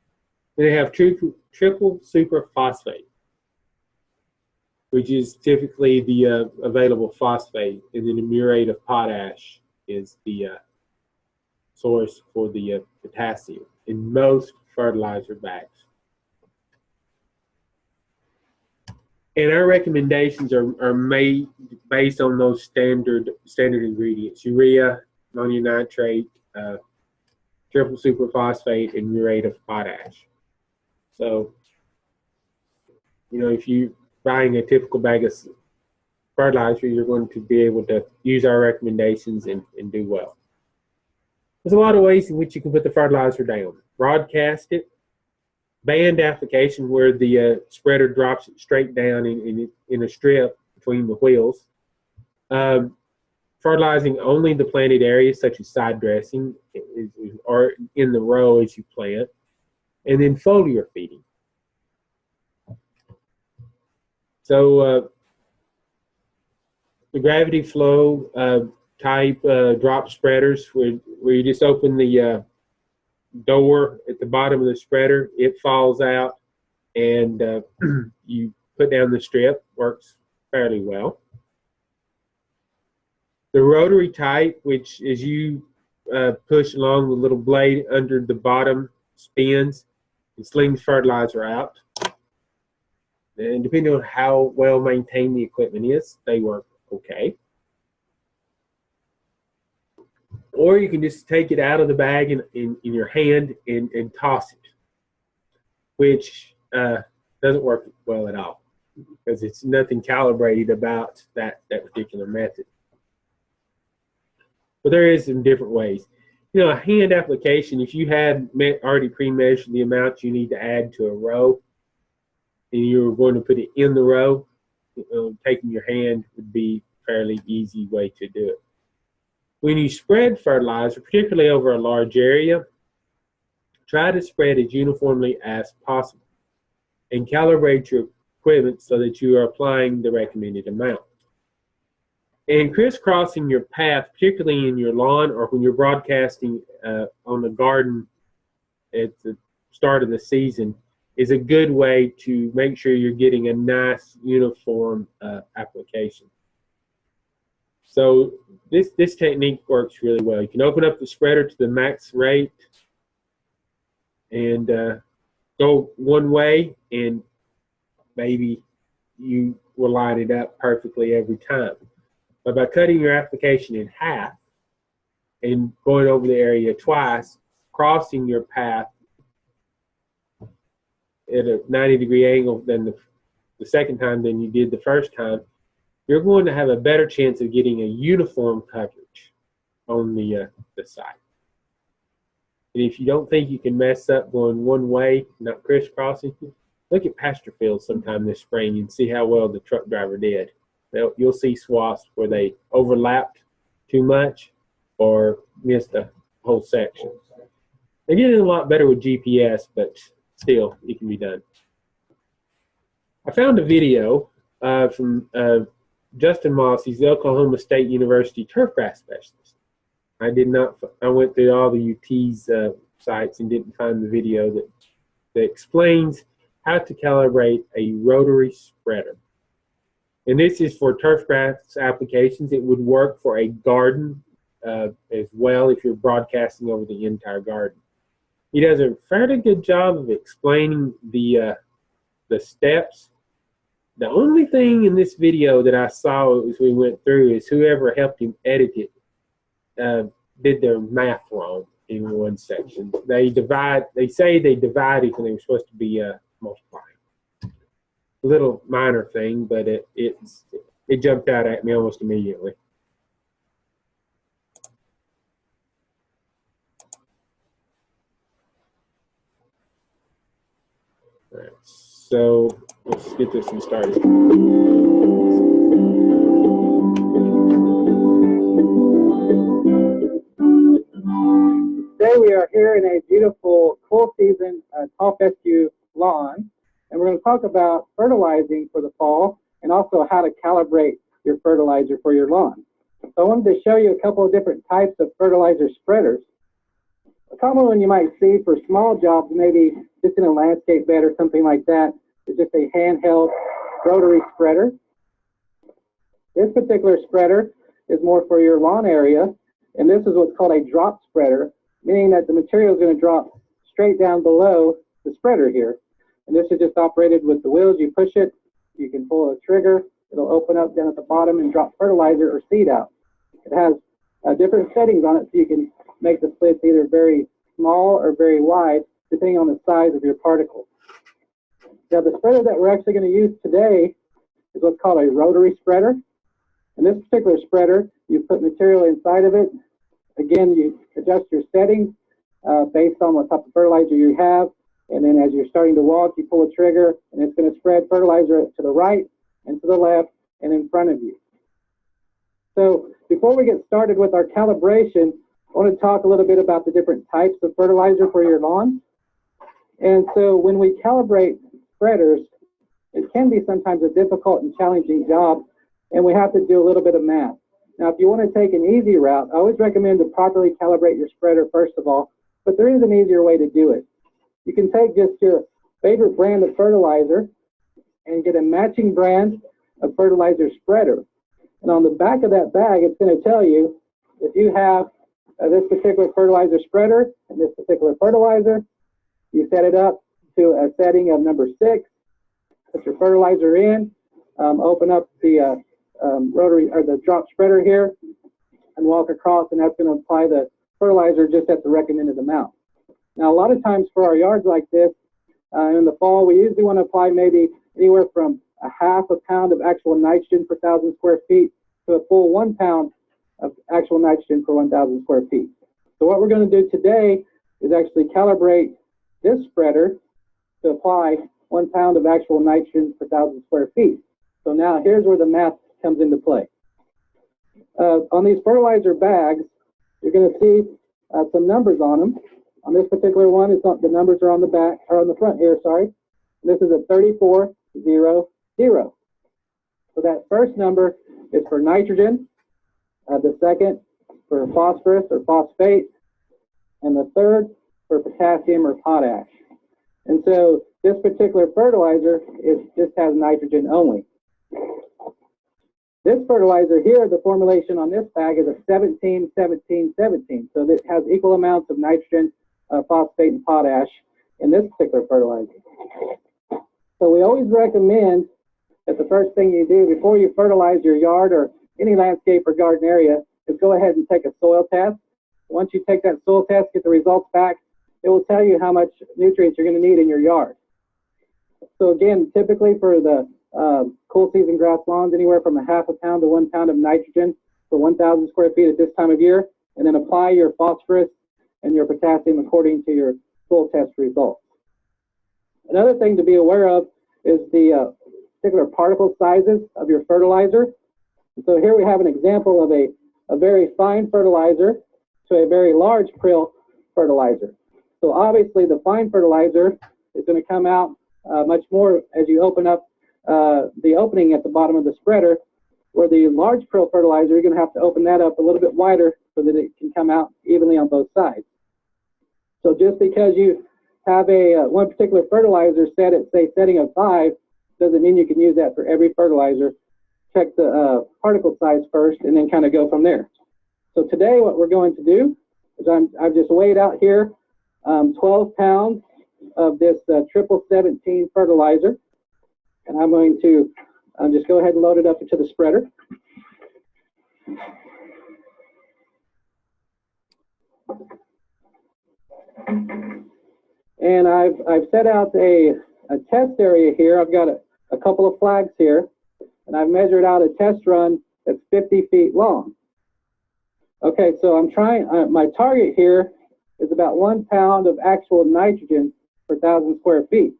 They have triple superphosphate, which is typically the available phosphate, and then the muriate of potash is the source for the potassium in most fertilizer bags. And our recommendations are made based on those standard ingredients: urea, ammonium nitrate, triple superphosphate, and muriate of potash. So, if you're buying a typical bag of fertilizer, you're going to be able to use our recommendations and do well. There's a lot of ways in which you can put the fertilizer down. Broadcast it, band application where the spreader drops it straight down in a strip between the wheels. Fertilizing only the planted areas such as side dressing or in the row as you plant. And then foliar feeding. So the gravity flow type drop spreaders where you just open the door at the bottom of the spreader, it falls out, and you put down the strip, works fairly well. The rotary type, which as you push along the little blade under the bottom, spins and slings fertilizer out. And depending on how well maintained the equipment is, they work okay. Or you can just take it out of the bag in your hand and toss it, which doesn't work well at all because it's nothing calibrated about that particular method. But there is some different ways. A hand application, if you had already pre-measured the amount you need to add to a row, and you were going to put it in the row, taking your hand would be a fairly easy way to do it. When you spread fertilizer, particularly over a large area, try to spread as uniformly as possible and calibrate your equipment so that you are applying the recommended amount. And crisscrossing your path, particularly in your lawn or when you're broadcasting on the garden at the start of the season, is a good way to make sure you're getting a nice uniform application. So this technique works really well. You can open up the spreader to the max rate and go one way, and maybe you will line it up perfectly every time. But by cutting your application in half and going over the area twice, crossing your path at a 90-degree angle than the second time than you did the first time, you're going to have a better chance of getting a uniform coverage on the site. And if you don't think you can mess up going one way, not crisscrossing, look at pasture fields sometime this spring and see how well the truck driver did. You'll see swaths where they overlapped too much or missed a whole section. They're getting a lot better with GPS, but still, it can be done. I found a video from Justin Moss. He's the Oklahoma State University turfgrass specialist. I went through all the UT's sites and didn't find the video that explains how to calibrate a rotary spreader. And this is for turfgrass applications. It would work for a garden as well if you're broadcasting over the entire garden. He does a fairly good job of explaining the steps. The only thing in this video that I saw as we went through is whoever helped him edit it did their math wrong in one section. They say they divided when they were supposed to be multiplying. A little minor thing, but it jumped out at me almost immediately. All right, so let's get this one started. Today we are here in a beautiful cool season tall fescue lawn, and we're going to talk about fertilizing for the fall and also how to calibrate your fertilizer for your lawn. So I wanted to show you a couple of different types of fertilizer spreaders. A common one you might see for small jobs, maybe just in a landscape bed or something like that, is just a handheld rotary spreader. This particular spreader is more for your lawn area, and this is what's called a drop spreader, meaning that the material is going to drop straight down below the spreader here. And this is just operated with the wheels. You push it, you can pull a trigger, it'll open up down at the bottom and drop fertilizer or seed out. It has different settings on it, so you can make the splits either very small or very wide, depending on the size of your particles. Now, the spreader that we're actually going to use today is what's called a rotary spreader. In this particular spreader, you put material inside of it. Again, you adjust your settings based on what type of fertilizer you have. And then as you're starting to walk, you pull a trigger, and it's going to spread fertilizer to the right and to the left and in front of you. So before we get started with our calibration, I want to talk a little bit about the different types of fertilizer for your lawn. And so when we calibrate spreaders, it can be sometimes a difficult and challenging job, and we have to do a little bit of math. Now, if you want to take an easy route, I always recommend to properly calibrate your spreader first of all, but there is an easier way to do it. You can take just your favorite brand of fertilizer and get a matching brand of fertilizer spreader. And on the back of that bag, it's going to tell you if you have this particular fertilizer spreader and this particular fertilizer, you set it up to a setting of number 6, put your fertilizer in, open up the rotary or the drop spreader here and walk across, and that's going to apply the fertilizer just at the recommended amount. Now, a lot of times for our yards like this, in the fall, we usually want to apply maybe anywhere from a half a pound of actual nitrogen per 1,000 square feet to a full 1 pound of actual nitrogen per 1,000 square feet. So what we're going to do today is actually calibrate this spreader to apply 1 pound of actual nitrogen per 1,000 square feet. So now here's where the math comes into play. On these fertilizer bags, you're going to see some numbers on them. On this particular one, the numbers are on the back, or on the front here, sorry. This is a 3400. So that first number is for nitrogen, the second for phosphorus or phosphate, and the third for potassium or potash. And so this particular fertilizer just has nitrogen only. This fertilizer here, the formulation on this bag is a 17-17-17. So it has equal amounts of nitrogen, phosphate, and potash in this particular fertilizer. So we always recommend that the first thing you do before you fertilize your yard or any landscape or garden area is go ahead and take a soil test. Once you take that soil test, get the results back, it will tell you how much nutrients you're going to need in your yard. So again, typically for the cool season grass lawns, anywhere from ½ pound to 1 pound of nitrogen for 1,000 square feet at this time of year, and then apply your phosphorus and your potassium according to your soil test results. Another thing to be aware of is the particular particle sizes of your fertilizer. So here we have an example of a very fine fertilizer to a very large prill fertilizer. So obviously the fine fertilizer is going to come out much more as you open up the opening at the bottom of the spreader, where the large prill fertilizer, you're going to have to open that up a little bit wider so that it can come out evenly on both sides. So just because you have one particular fertilizer set at, say, setting of 5, doesn't mean you can use that for every fertilizer. Check the particle size first and then kind of go from there. So today what we're going to do is I've just weighed out here 12 pounds of this triple 17 fertilizer, and I'm going to just go ahead and load it up into the spreader. And I've set out a test area here. I've got a couple of flags here, and I've measured out a test run that's 50 feet long. Okay, so I'm trying, my target here is about 1 pound of actual nitrogen per 1,000 square feet.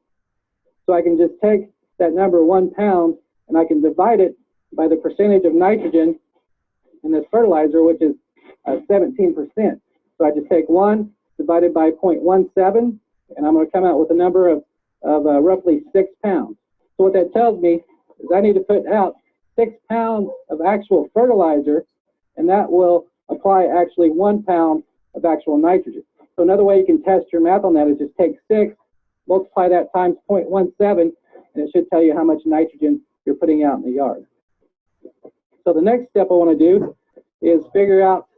So I can just take that number 1 pound and I can divide it by the percentage of nitrogen in this fertilizer, which is 17%. So I just take 1 divided by 0.17, and I'm going to come out with a number of roughly 6 pounds. So what that tells me is I need to put out 6 pounds of actual fertilizer, and that will apply actually 1 pound of actual nitrogen. So another way you can test your math on that is just take 6, multiply that times 0.17, and it should tell you how much nitrogen you're putting out in the yard. So the next step I want to do is figure out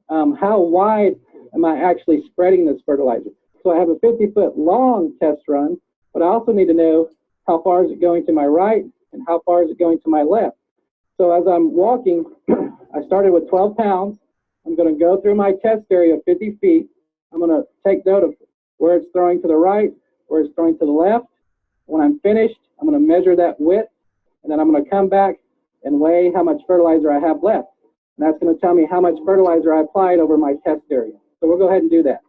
how wide am I actually spreading this fertilizer. So I have a 50-foot long test run, but I also need to know how far is it going to my right and how far is it going to my left. So as I'm walking, I started with 12 pounds. I'm going to go through my test area of 50 feet. I'm going to take note of where it's throwing to the right, where it's throwing to the left. When I'm finished, I'm going to measure that width, and then I'm going to come back and weigh how much fertilizer I have left. And that's going to tell me how much fertilizer I applied over my test area. So we'll go ahead and do that.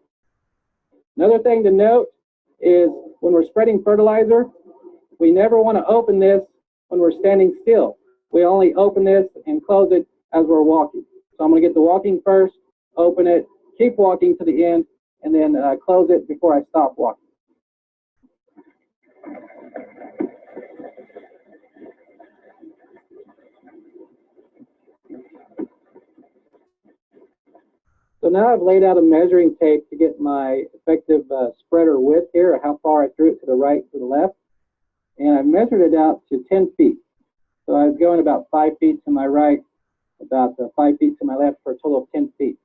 Another thing to note is when we're spreading fertilizer, we never want to open this when we're standing still. We only open this and close it as we're walking. So I'm going to get the walking first, open it, keep walking to the end, and then close it before I stop walking. So now I've laid out a measuring tape to get my effective spreader width here, or how far I threw it to the right, to the left. And I've measured it out to 10 feet. So I was going about 5 feet to my right, about 5 feet to my left, for a total of 10 feet.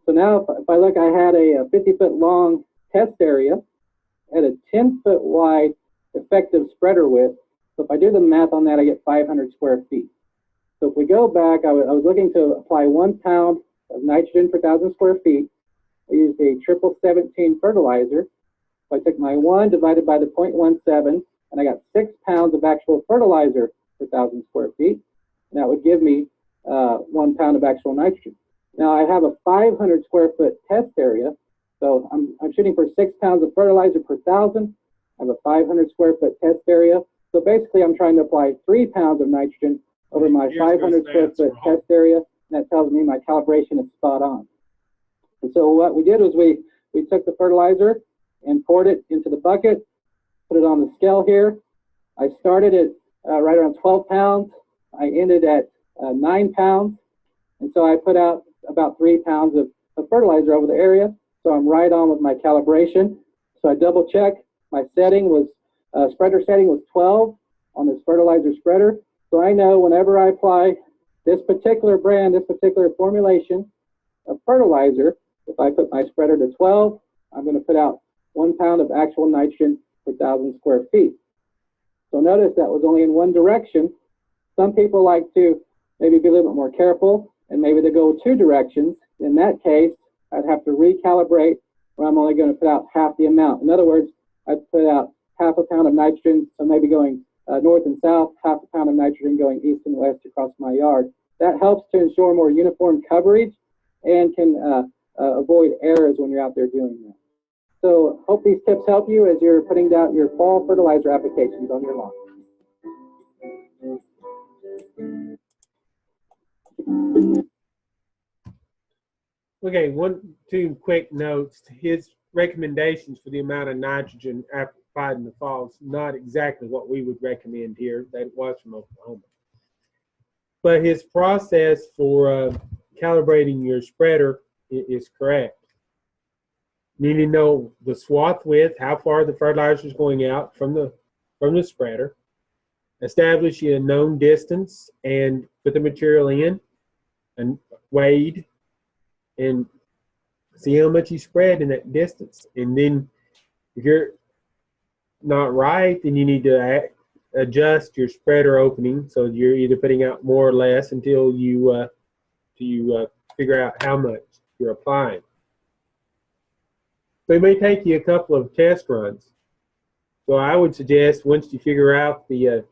So now if I look, I had a 50-foot long test area at a 10-foot wide effective spreader width. So if I do the math on that, I get 500 square feet. So if we go back, I was looking to apply 1 pound of nitrogen per 1,000 square feet. I used a triple 17 fertilizer. So I took my 1 divided by the 0.17, and I got 6 pounds of actual fertilizer per 1,000 square feet. And that would give me 1 pound of actual nitrogen. Now I have a 500 square foot test area, so I'm shooting for 6 pounds of fertilizer per 1,000. I have a 500 square foot test area. So basically I'm trying to apply 3 pounds of nitrogen over my 500 square foot test area, and that tells me my calibration is spot on. And so what we did was we took the fertilizer and poured it into the bucket, put it on the scale here. I started at right around 12 pounds. I ended at 9 pounds. And so I put out about 3 pounds of fertilizer over the area. So I'm right on with my calibration. So I double check. My setting was, spreader setting was 12 on this fertilizer spreader. So I know whenever I apply this particular brand, this particular formulation of fertilizer, if I put my spreader to 12, I'm going to put out 1 pound of actual nitrogen per 1,000 square feet. So notice that was only in one direction. Some people like to maybe be a little bit more careful, and maybe they go 2 directions. In that case, I'd have to recalibrate, where I'm only going to put out half the amount. In other words, I'd put out half a pound of nitrogen, so maybe going north and south, half a pound of nitrogen going east and west across my yard. That helps to ensure more uniform coverage and can avoid errors when you're out there doing that. So hope these tips help you as you're putting down your fall fertilizer applications on your lawn. Okay, 2 quick notes. His recommendations for the amount of nitrogen applied in the fall is not exactly what we would recommend here. That was from Oklahoma. But his process for calibrating your spreader is correct. You need to know the swath width, how far the fertilizer is going out from the spreader. Establish a known distance and put the material in and weighed and see how much you spread in that distance. And then if you're not right, then you need to adjust your spreader opening, so you're either putting out more or less until you figure out how much you're applying. So it may take you a couple of test runs. So I would suggest once you figure out the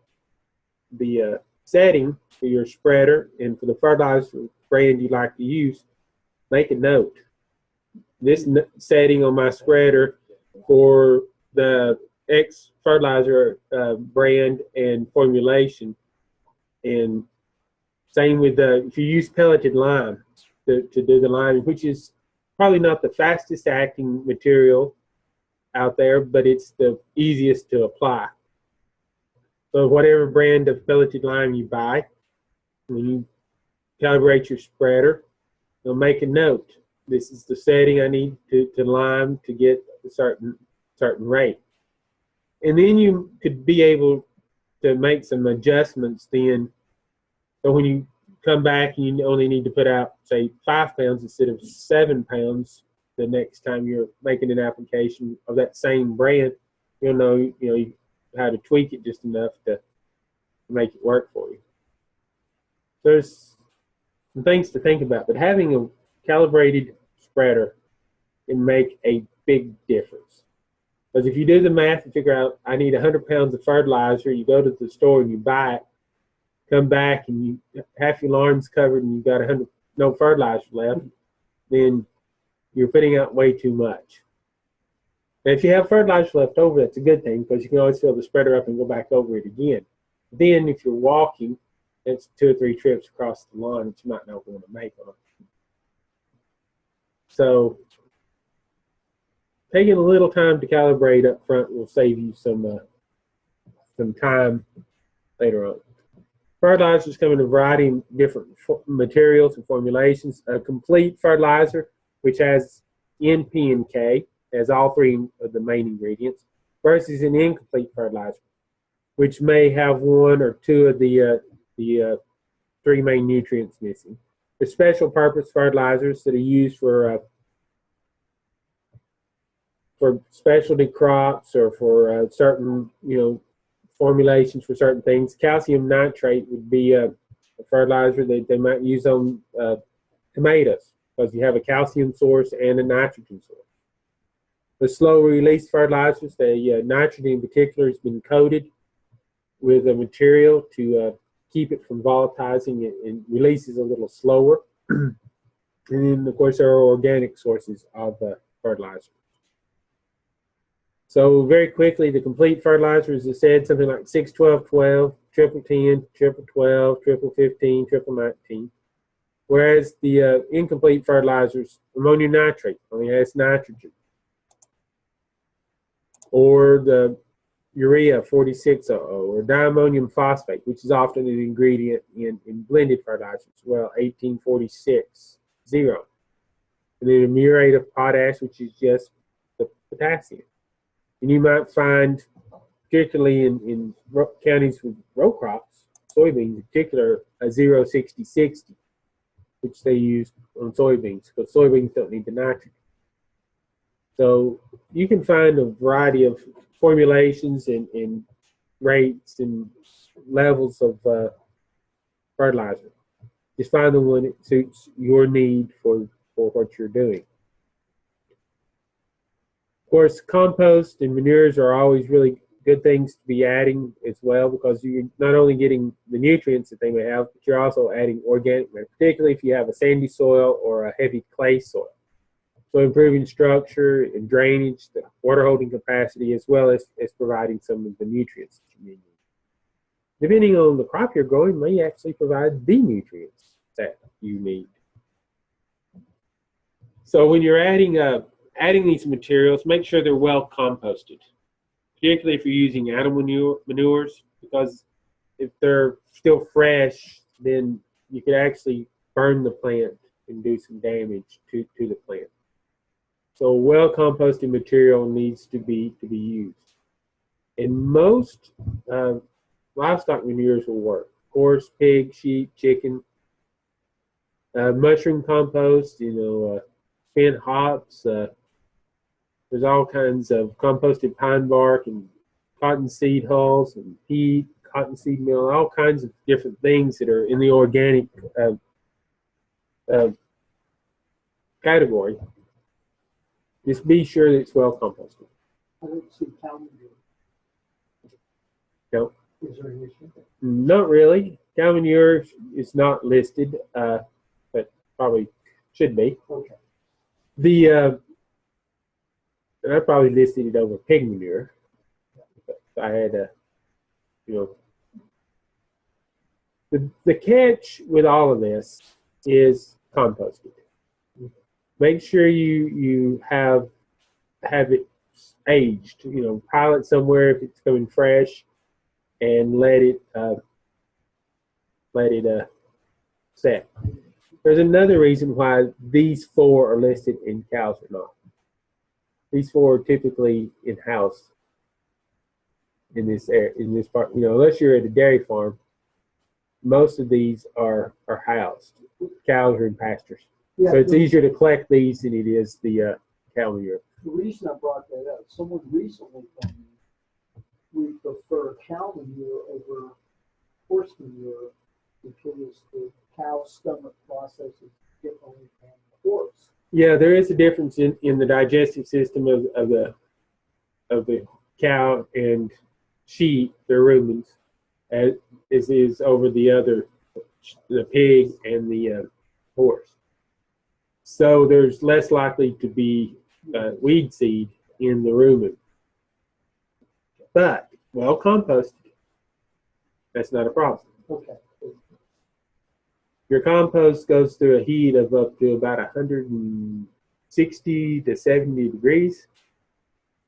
setting for your spreader and for the fertilizer brand you like to use, make a note. This setting on my spreader for the X fertilizer brand and formulation, and same with if you use pelleted lime to do the liming, which is probably not the fastest acting material out there, but it's the easiest to apply. So whatever brand of pelleted lime you buy, when you calibrate your spreader, you'll make a note. This is the setting I need to lime to get a certain rate. And then you could be able to make some adjustments then. So when you come back, you only need to put out, say, 5 pounds instead of 7 pounds the next time you're making an application of that same brand. You'll know, how to tweak it just enough to make it work for you. There's some things to think about, but having a calibrated spreader can make a big difference. Because if you do the math and figure out I need 100 pounds of fertilizer, you go to the store and you buy it, come back and half your lawn's covered and you got no fertilizer left, then you're putting out way too much. And if you have fertilizer left over, that's a good thing, because you can always fill the spreader up and go back over it again. Then if you're walking, it's 2 or 3 trips across the lawn that you might not want to make on it. So taking a little time to calibrate up front will save you some time later on. Fertilizers come in a variety of different materials and formulations. A complete fertilizer, which has N, P, and K, has all 3 of the main ingredients, versus an incomplete fertilizer, which may have 1 or 2 of the 3 main nutrients missing. There's special purpose fertilizers that are used for specialty crops or for certain formulations for certain things. Calcium nitrate would be a fertilizer that they might use on tomatoes, because you have a calcium source and a nitrogen source. The slow release fertilizers, the nitrogen in particular, has been coated with a material to keep it from volatilizing. It releases a little slower. And then, of course, there are organic sources of fertilizer. So very quickly, the complete fertilizers, as I said, something like 6, 12, 12, triple 10, triple 12, triple 15, triple 19. Whereas the incomplete fertilizers, ammonium nitrate only has nitrogen. Or the urea 4600, or diammonium phosphate, which is often an ingredient in blended fertilizers as well, 1846, 0. And then a muriate of potash, which is just the potassium. And you might find, particularly in counties with row crops, soybeans, in particular a 0-60-60, which they use on soybeans because soybeans don't need the nitrogen. So you can find a variety of formulations and rates and levels of fertilizer. Just find the one that suits your need for what you're doing. Of course, compost and manures are always really good things to be adding as well, because you're not only getting the nutrients that they may have, but you're also adding organic matter, particularly if you have a sandy soil or a heavy clay soil. So improving structure and drainage, the water holding capacity, as well as providing some of the nutrients that you need. Depending on the crop you're growing, may actually provide the nutrients that you need. So when you're adding these materials, make sure they're well composted, particularly if you're using animal manures, because if they're still fresh, then you could actually burn the plant and do some damage to the plant. So well composted material needs to be used. And most livestock manures will work. Horse, pig, sheep, chicken, mushroom compost, spent hops. There's all kinds of composted pine bark and cottonseed hulls and peat, cottonseed meal, all kinds of different things that are in the organic category. Just be sure that it's well composted. I don't see cow manure. No. Is there an issue? Not really. Cow manure is not listed, but probably should be. Okay. And I probably listed it over pig manure. But I had the catch with all of this is composting. Make sure you have it aged. Pile it somewhere if it's coming fresh, and let it set. There's another reason why these four are listed and cows are not. These four are typically in house in this area, in this part. Unless you're at a dairy farm, most of these are housed. Cows are in pastures. Yeah, So it's easier to collect these than it is the cow manure. the reason I brought that up, someone recently told me we prefer cow manure over horse manure because the cow's stomach processes differently than the horse. Yeah, there is a difference in the digestive system of the cow and sheep, the rumens, as is over the pig and the horse. So there's less likely to be weed seed in the rumen. But well composted, that's not a problem. Okay. Your compost goes through a heat of up to about 160 to 70 degrees,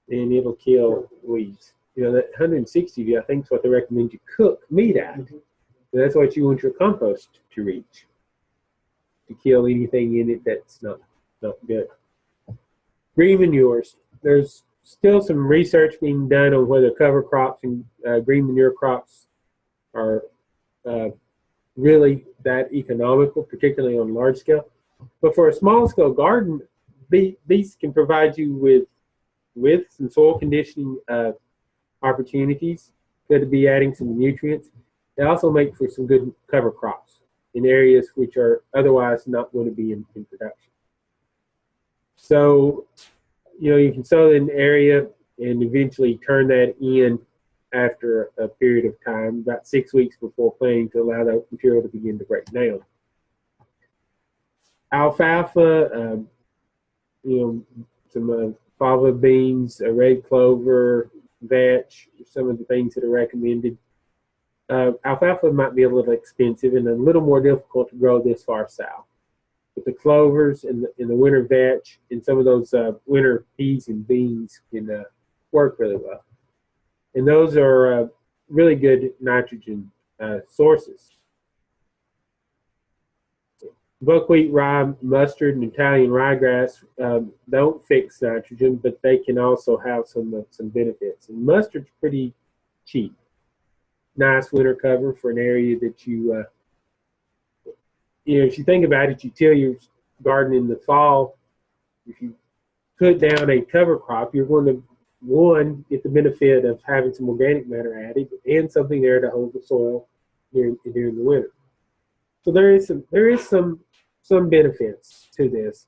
and it'll kill weeds. That 160, I think, is what they recommend you cook meat at. So that's what you want your compost to reach, to kill anything in it that's not good. Green manures. There's still some research being done on whether cover crops and green manure crops are really that economical, particularly on large scale. But for a small scale garden, these can provide you with some soil conditioning opportunities. Good to be adding some nutrients. They also make for some good cover crops in areas which are otherwise not going to be in production. So, you can sow in an area and eventually turn that in after a period of time, about 6 weeks before planting, to allow that material to begin to break down. Alfalfa, some fava beans, red clover, vetch, some of the things that are recommended. Alfalfa might be a little expensive and a little more difficult to grow this far south. But the clovers and the winter vetch and some of those winter peas and beans can work really well. And those are really good nitrogen sources. Buckwheat, rye, mustard, and Italian ryegrass don't fix nitrogen, but they can also have some benefits. And mustard's pretty cheap. nice winter cover for an area that you if you think about it, you till your garden in the fall. If you put down a cover crop, you're going to, one, get the benefit of having some organic matter added and something there to hold the soil during the winter. So there is some benefits to this.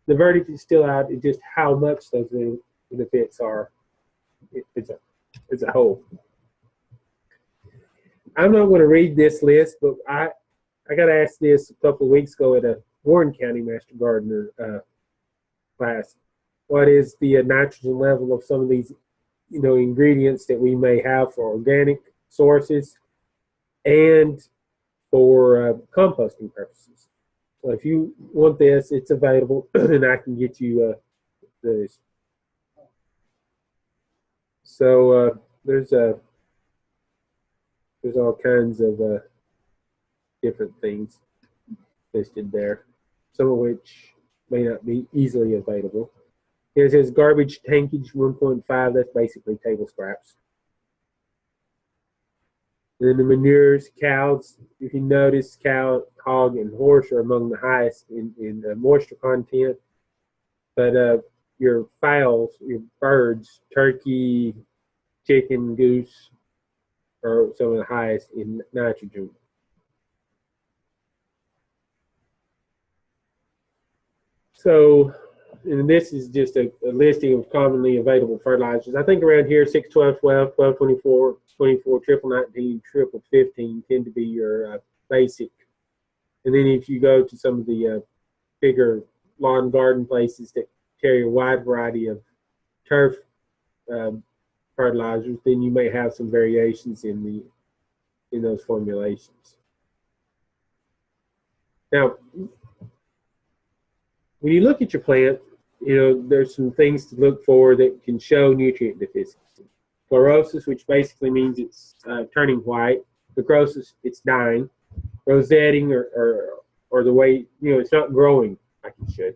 The verdict is still out. It's just how much those benefits are as a whole. I'm not going to read this list, but I got asked this a couple of weeks ago at a Warren County Master Gardener class. What is the nitrogen level of some of these, ingredients that we may have for organic sources and for composting purposes? So if you want this, it's available, and I can get you this. So there's all kinds of different things listed there, some of which may not be easily available. It says garbage tankage 1.5, that's basically table scraps. And then the manures, cows, if you notice, cow, hog, and horse are among the highest in moisture content. But your fowls, your birds, turkey, chicken, goose, are some of the highest in nitrogen. So, and this is just a listing of commonly available fertilizers. I think around here, 6, 12, 12, 12, 24, 24, triple 19, triple 15 tend to be your basic. And then if you go to some of the bigger lawn garden places that carry a wide variety of turf fertilizers, then you may have some variations in those formulations. Now, when you look at your plant, there's some things to look for that can show nutrient deficiency. Chlorosis, which basically means it's turning white. Necrosis, it's dying. Rosetting, or the way, it's not growing like it should.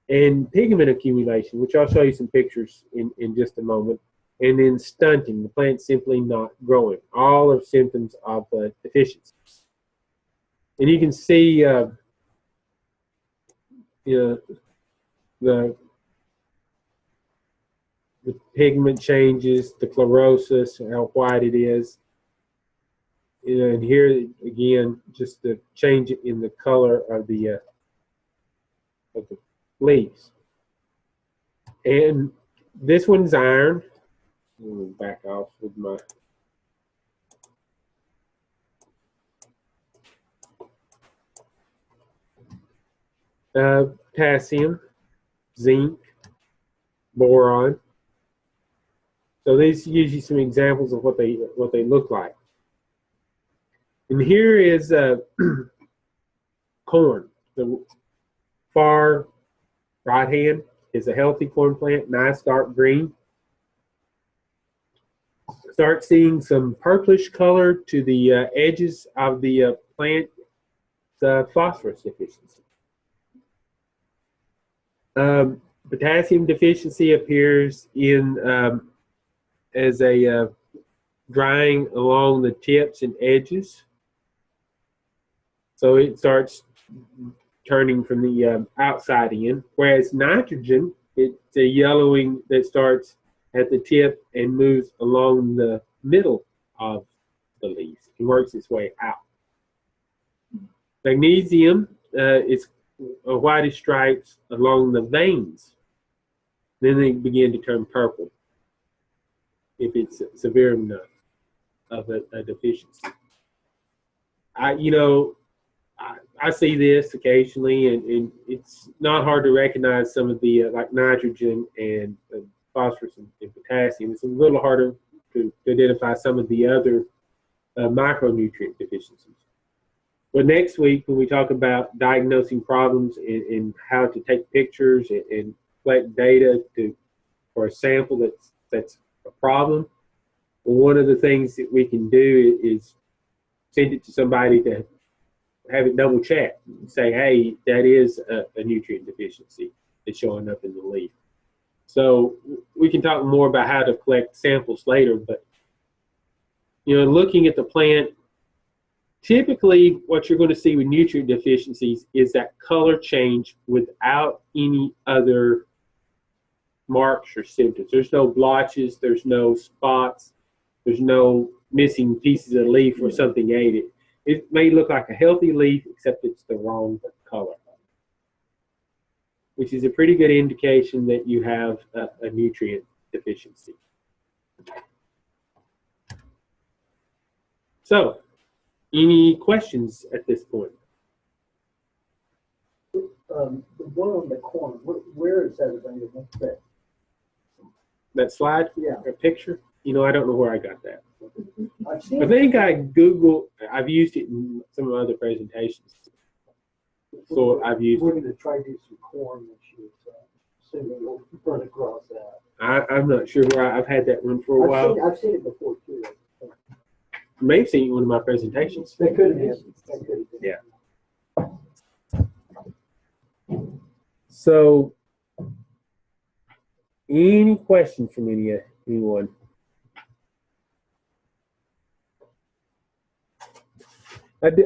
And pigment accumulation, which I'll show you some pictures in just a moment. And then stunting, the plant's simply not growing. All are symptoms of deficiencies. And you can see the pigment changes, the chlorosis, how white it is. And here again, just the change in the color of the leaves. And this one's iron. Let me back off with my potassium, zinc, boron. So these gives you some examples of what they look like. And here is corn. The far right hand is a healthy corn plant, nice dark green. Start seeing some purplish color to the edges of the plant, the phosphorus deficiency. Potassium deficiency appears in as a drying along the tips and edges. So it starts turning from the outside in, whereas nitrogen, it's a yellowing that starts at the tip and moves along the middle of the leaves and works its way out. Magnesium is whitish stripes along the veins. Then they begin to turn purple if it's severe enough of a deficiency. I see this occasionally, and it's not hard to recognize some of the like nitrogen and phosphorus and potassium. It's a little harder to identify some of the other micronutrient deficiencies. But next week, when we talk about diagnosing problems and how to take pictures and collect data for a sample that's a problem, well, one of the things that we can do is send it to somebody to have it double checked and say, hey, that is a nutrient deficiency that's showing up in the leaf. So we can talk more about how to collect samples later, but looking at the plant, typically what you're going to see with nutrient deficiencies is that color change without any other marks or symptoms. There's no blotches, there's no spots, there's no missing pieces of leaf where something ate it. It may look like a healthy leaf, except it's the wrong color, which is a pretty good indication that you have a nutrient deficiency. So, any questions at this point? The one on the corner, where is that available? That slide? Yeah. A picture? I don't know where I got that. I've seen I think I've used it in some of my other presentations. So I've used We're going to try to do some corn this year, so soon we'll run across that. I'm not sure where I've had that one for a while. I've seen it before too. You may have seen it in one of my presentations. They could have been. Yeah. So, any questions from anyone?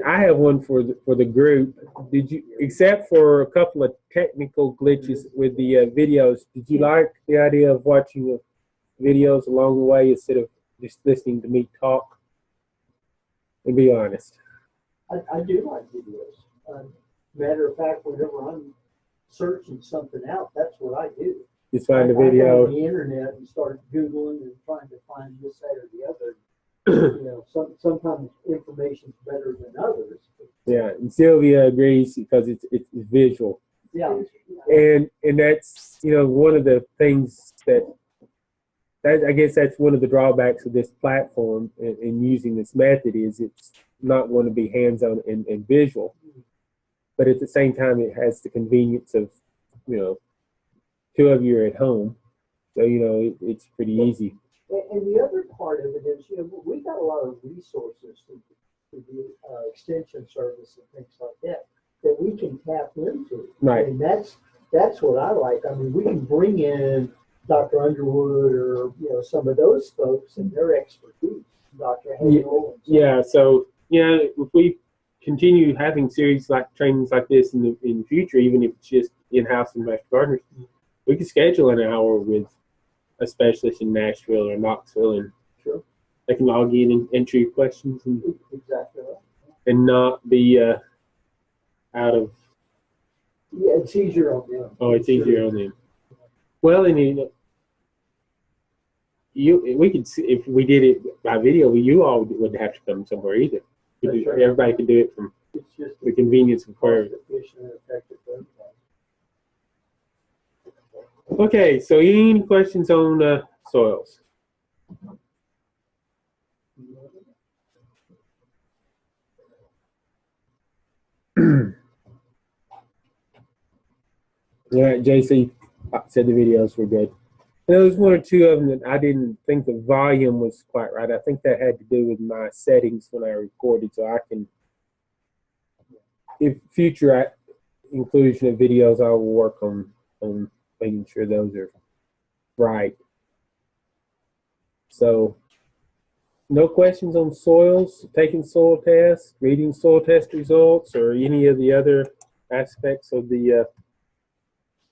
I have one for the group. Did you, except for a couple of technical glitches with the videos, did you like the idea of watching the videos along the way instead of just listening to me talk? And be honest. I do like videos. Matter of fact, whenever I'm searching something out, that's what I do. Just find a I go video. on the internet and start Googling and trying to find this, that, or the other. Sometimes information's better than others. Yeah, and Sylvia agrees because it's visual. Yeah. And that's one of the things that I guess that's one of the drawbacks of this platform and using this method is it's not going to be hands-on and visual, but at the same time it has the convenience of two of you are at home, so it's pretty easy. And the other part of it is, we got a lot of resources to do extension service and things like that we can tap into. Right. And that's what I like. I mean, we can bring in Dr. Underwood or some of those folks and their expertise, Dr. Hale. Yeah. So if we continue having series like trainings like this in the future, even if it's just in-house in Master Gardeners, we can schedule an hour with a specialist in Nashville or Knoxville, and sure, they can log in and enter your questions and exactly right. And not be out of. Yeah, it's easier on them. Oh, it's easier on them. Well, and we could see, if we did it by video, you all wouldn't have to come somewhere either. That's right. Everybody can do it from It's just the convenience of where. efficient and effective for everybody. Okay, so any questions on soils? All right, JC said the videos were good. There was one or two of them that I didn't think the volume was quite right. I think that had to do with my settings when I recorded, so I can, if future inclusion of videos, I will work on making sure those are right. So, no questions on soils, taking soil tests, reading soil test results, or any of the other aspects of the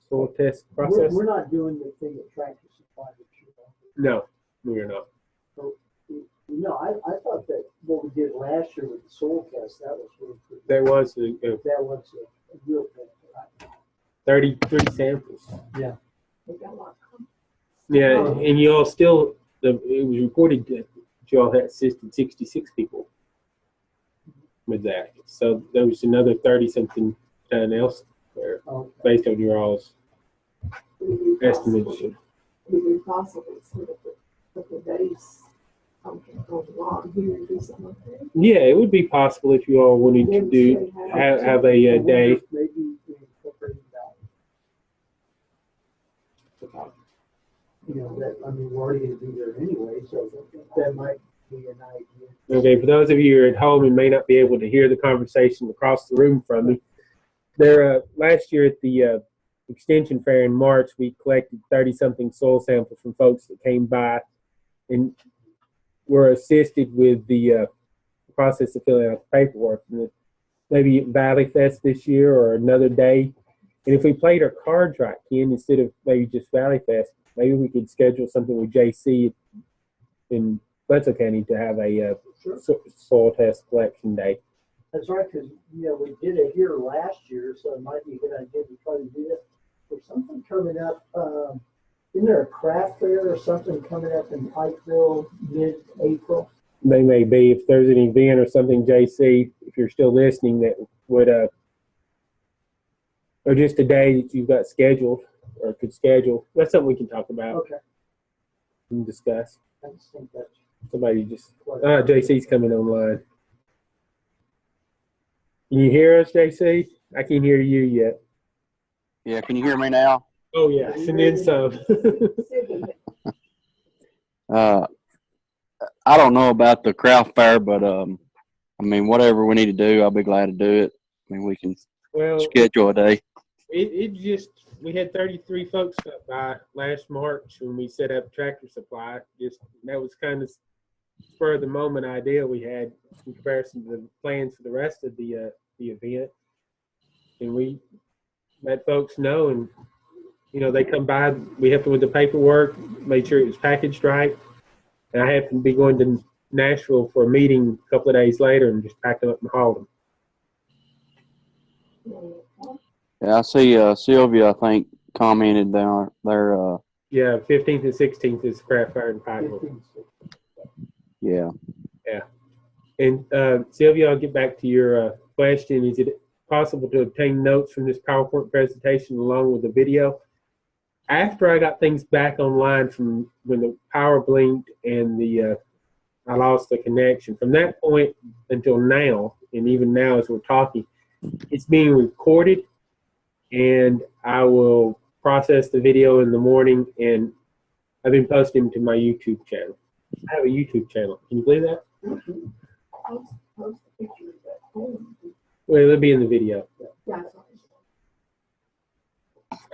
soil test process? We're not doing the thing that Tractor Supply that you No, we're not. So, I thought that what we did last year with the soil test, that was really good. There was That was a real thing. 33 samples. Yeah. Yeah, and you all still, it was reported that you all had assisted 66 people with that. So there was another 30-something done elsewhere based on your all's estimates. Would it be possible so that the days can go along here and do something like that? Yeah, it would be possible if you all wanted to do have a day. Maybe incorporating that. We're already going to be there anyway, so that might be an idea. Okay, for those of you who are at home and may not be able to hear the conversation across the room from me, there last year at the Extension Fair in March, we collected 30-something soil samples from folks that came by, and were assisted with the process of filling out the paperwork. And maybe Valley Fest this year or another day. And if we played our cards right, Ken, instead of maybe just Valley Fest, maybe we could schedule something with JC in Bledsoe County to have a soil test collection day. That's right, because, we did it here last year, so it might be a good idea to try to do it. There's something coming up, isn't there a craft fair or something coming up in Pikeville mid-April? They may be, if there's an event or something, JC, if you're still listening, that would, or just a day that you've got scheduled or could schedule. That's something we can talk about Okay, and discuss. I just think that's. Somebody just, JC's coming online. Can you hear us, JC? I can't hear you yet. Yeah, can you hear me now? Oh, yeah, and then some. I don't know about the craft fair, but I mean, whatever we need to do, I'll be glad to do it. I mean, we can Well, schedule a day. We had 33 folks stop by last March when we set up Tractor Supply. That was kind of spur of the moment idea we had in comparison to the plans for the rest of the event. And we let folks know, and they come by. We helped them with the paperwork, made sure it was packaged right. And I happened to be going to Nashville for a meeting a couple of days later and just packed them up and hauled them. Yeah, I see Sylvia, I think, commented down there. Yeah, 15th and 16th is craft fair in Pikeville. Yeah. And Sylvia, I'll get back to your question. Is it possible to obtain notes from this PowerPoint presentation along with the video? After I got things back online from when the power blinked and I lost the connection, from that point until now, and even now as we're talking, it's being recorded, and I will process the video in the morning, and I've been posting them to my YouTube channel. I have a YouTube channel. Can you believe that? Post the picture of that home. Well, it'll be in the video. Yeah.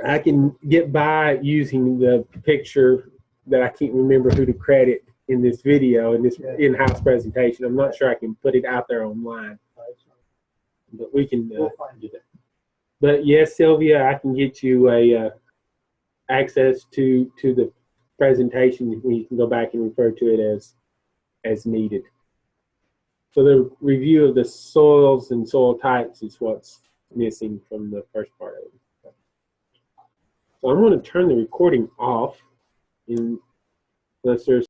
I can get by using the picture that I can't remember who to credit in this video, in this in-house presentation. I'm not sure I can put it out there online, but we can do that. But yes, Sylvia, I can get you a access to the presentation when you can go back and refer to it as needed. So the review of the soils and soil types is what's missing from the first part of it. So I'm going to turn the recording off unless there's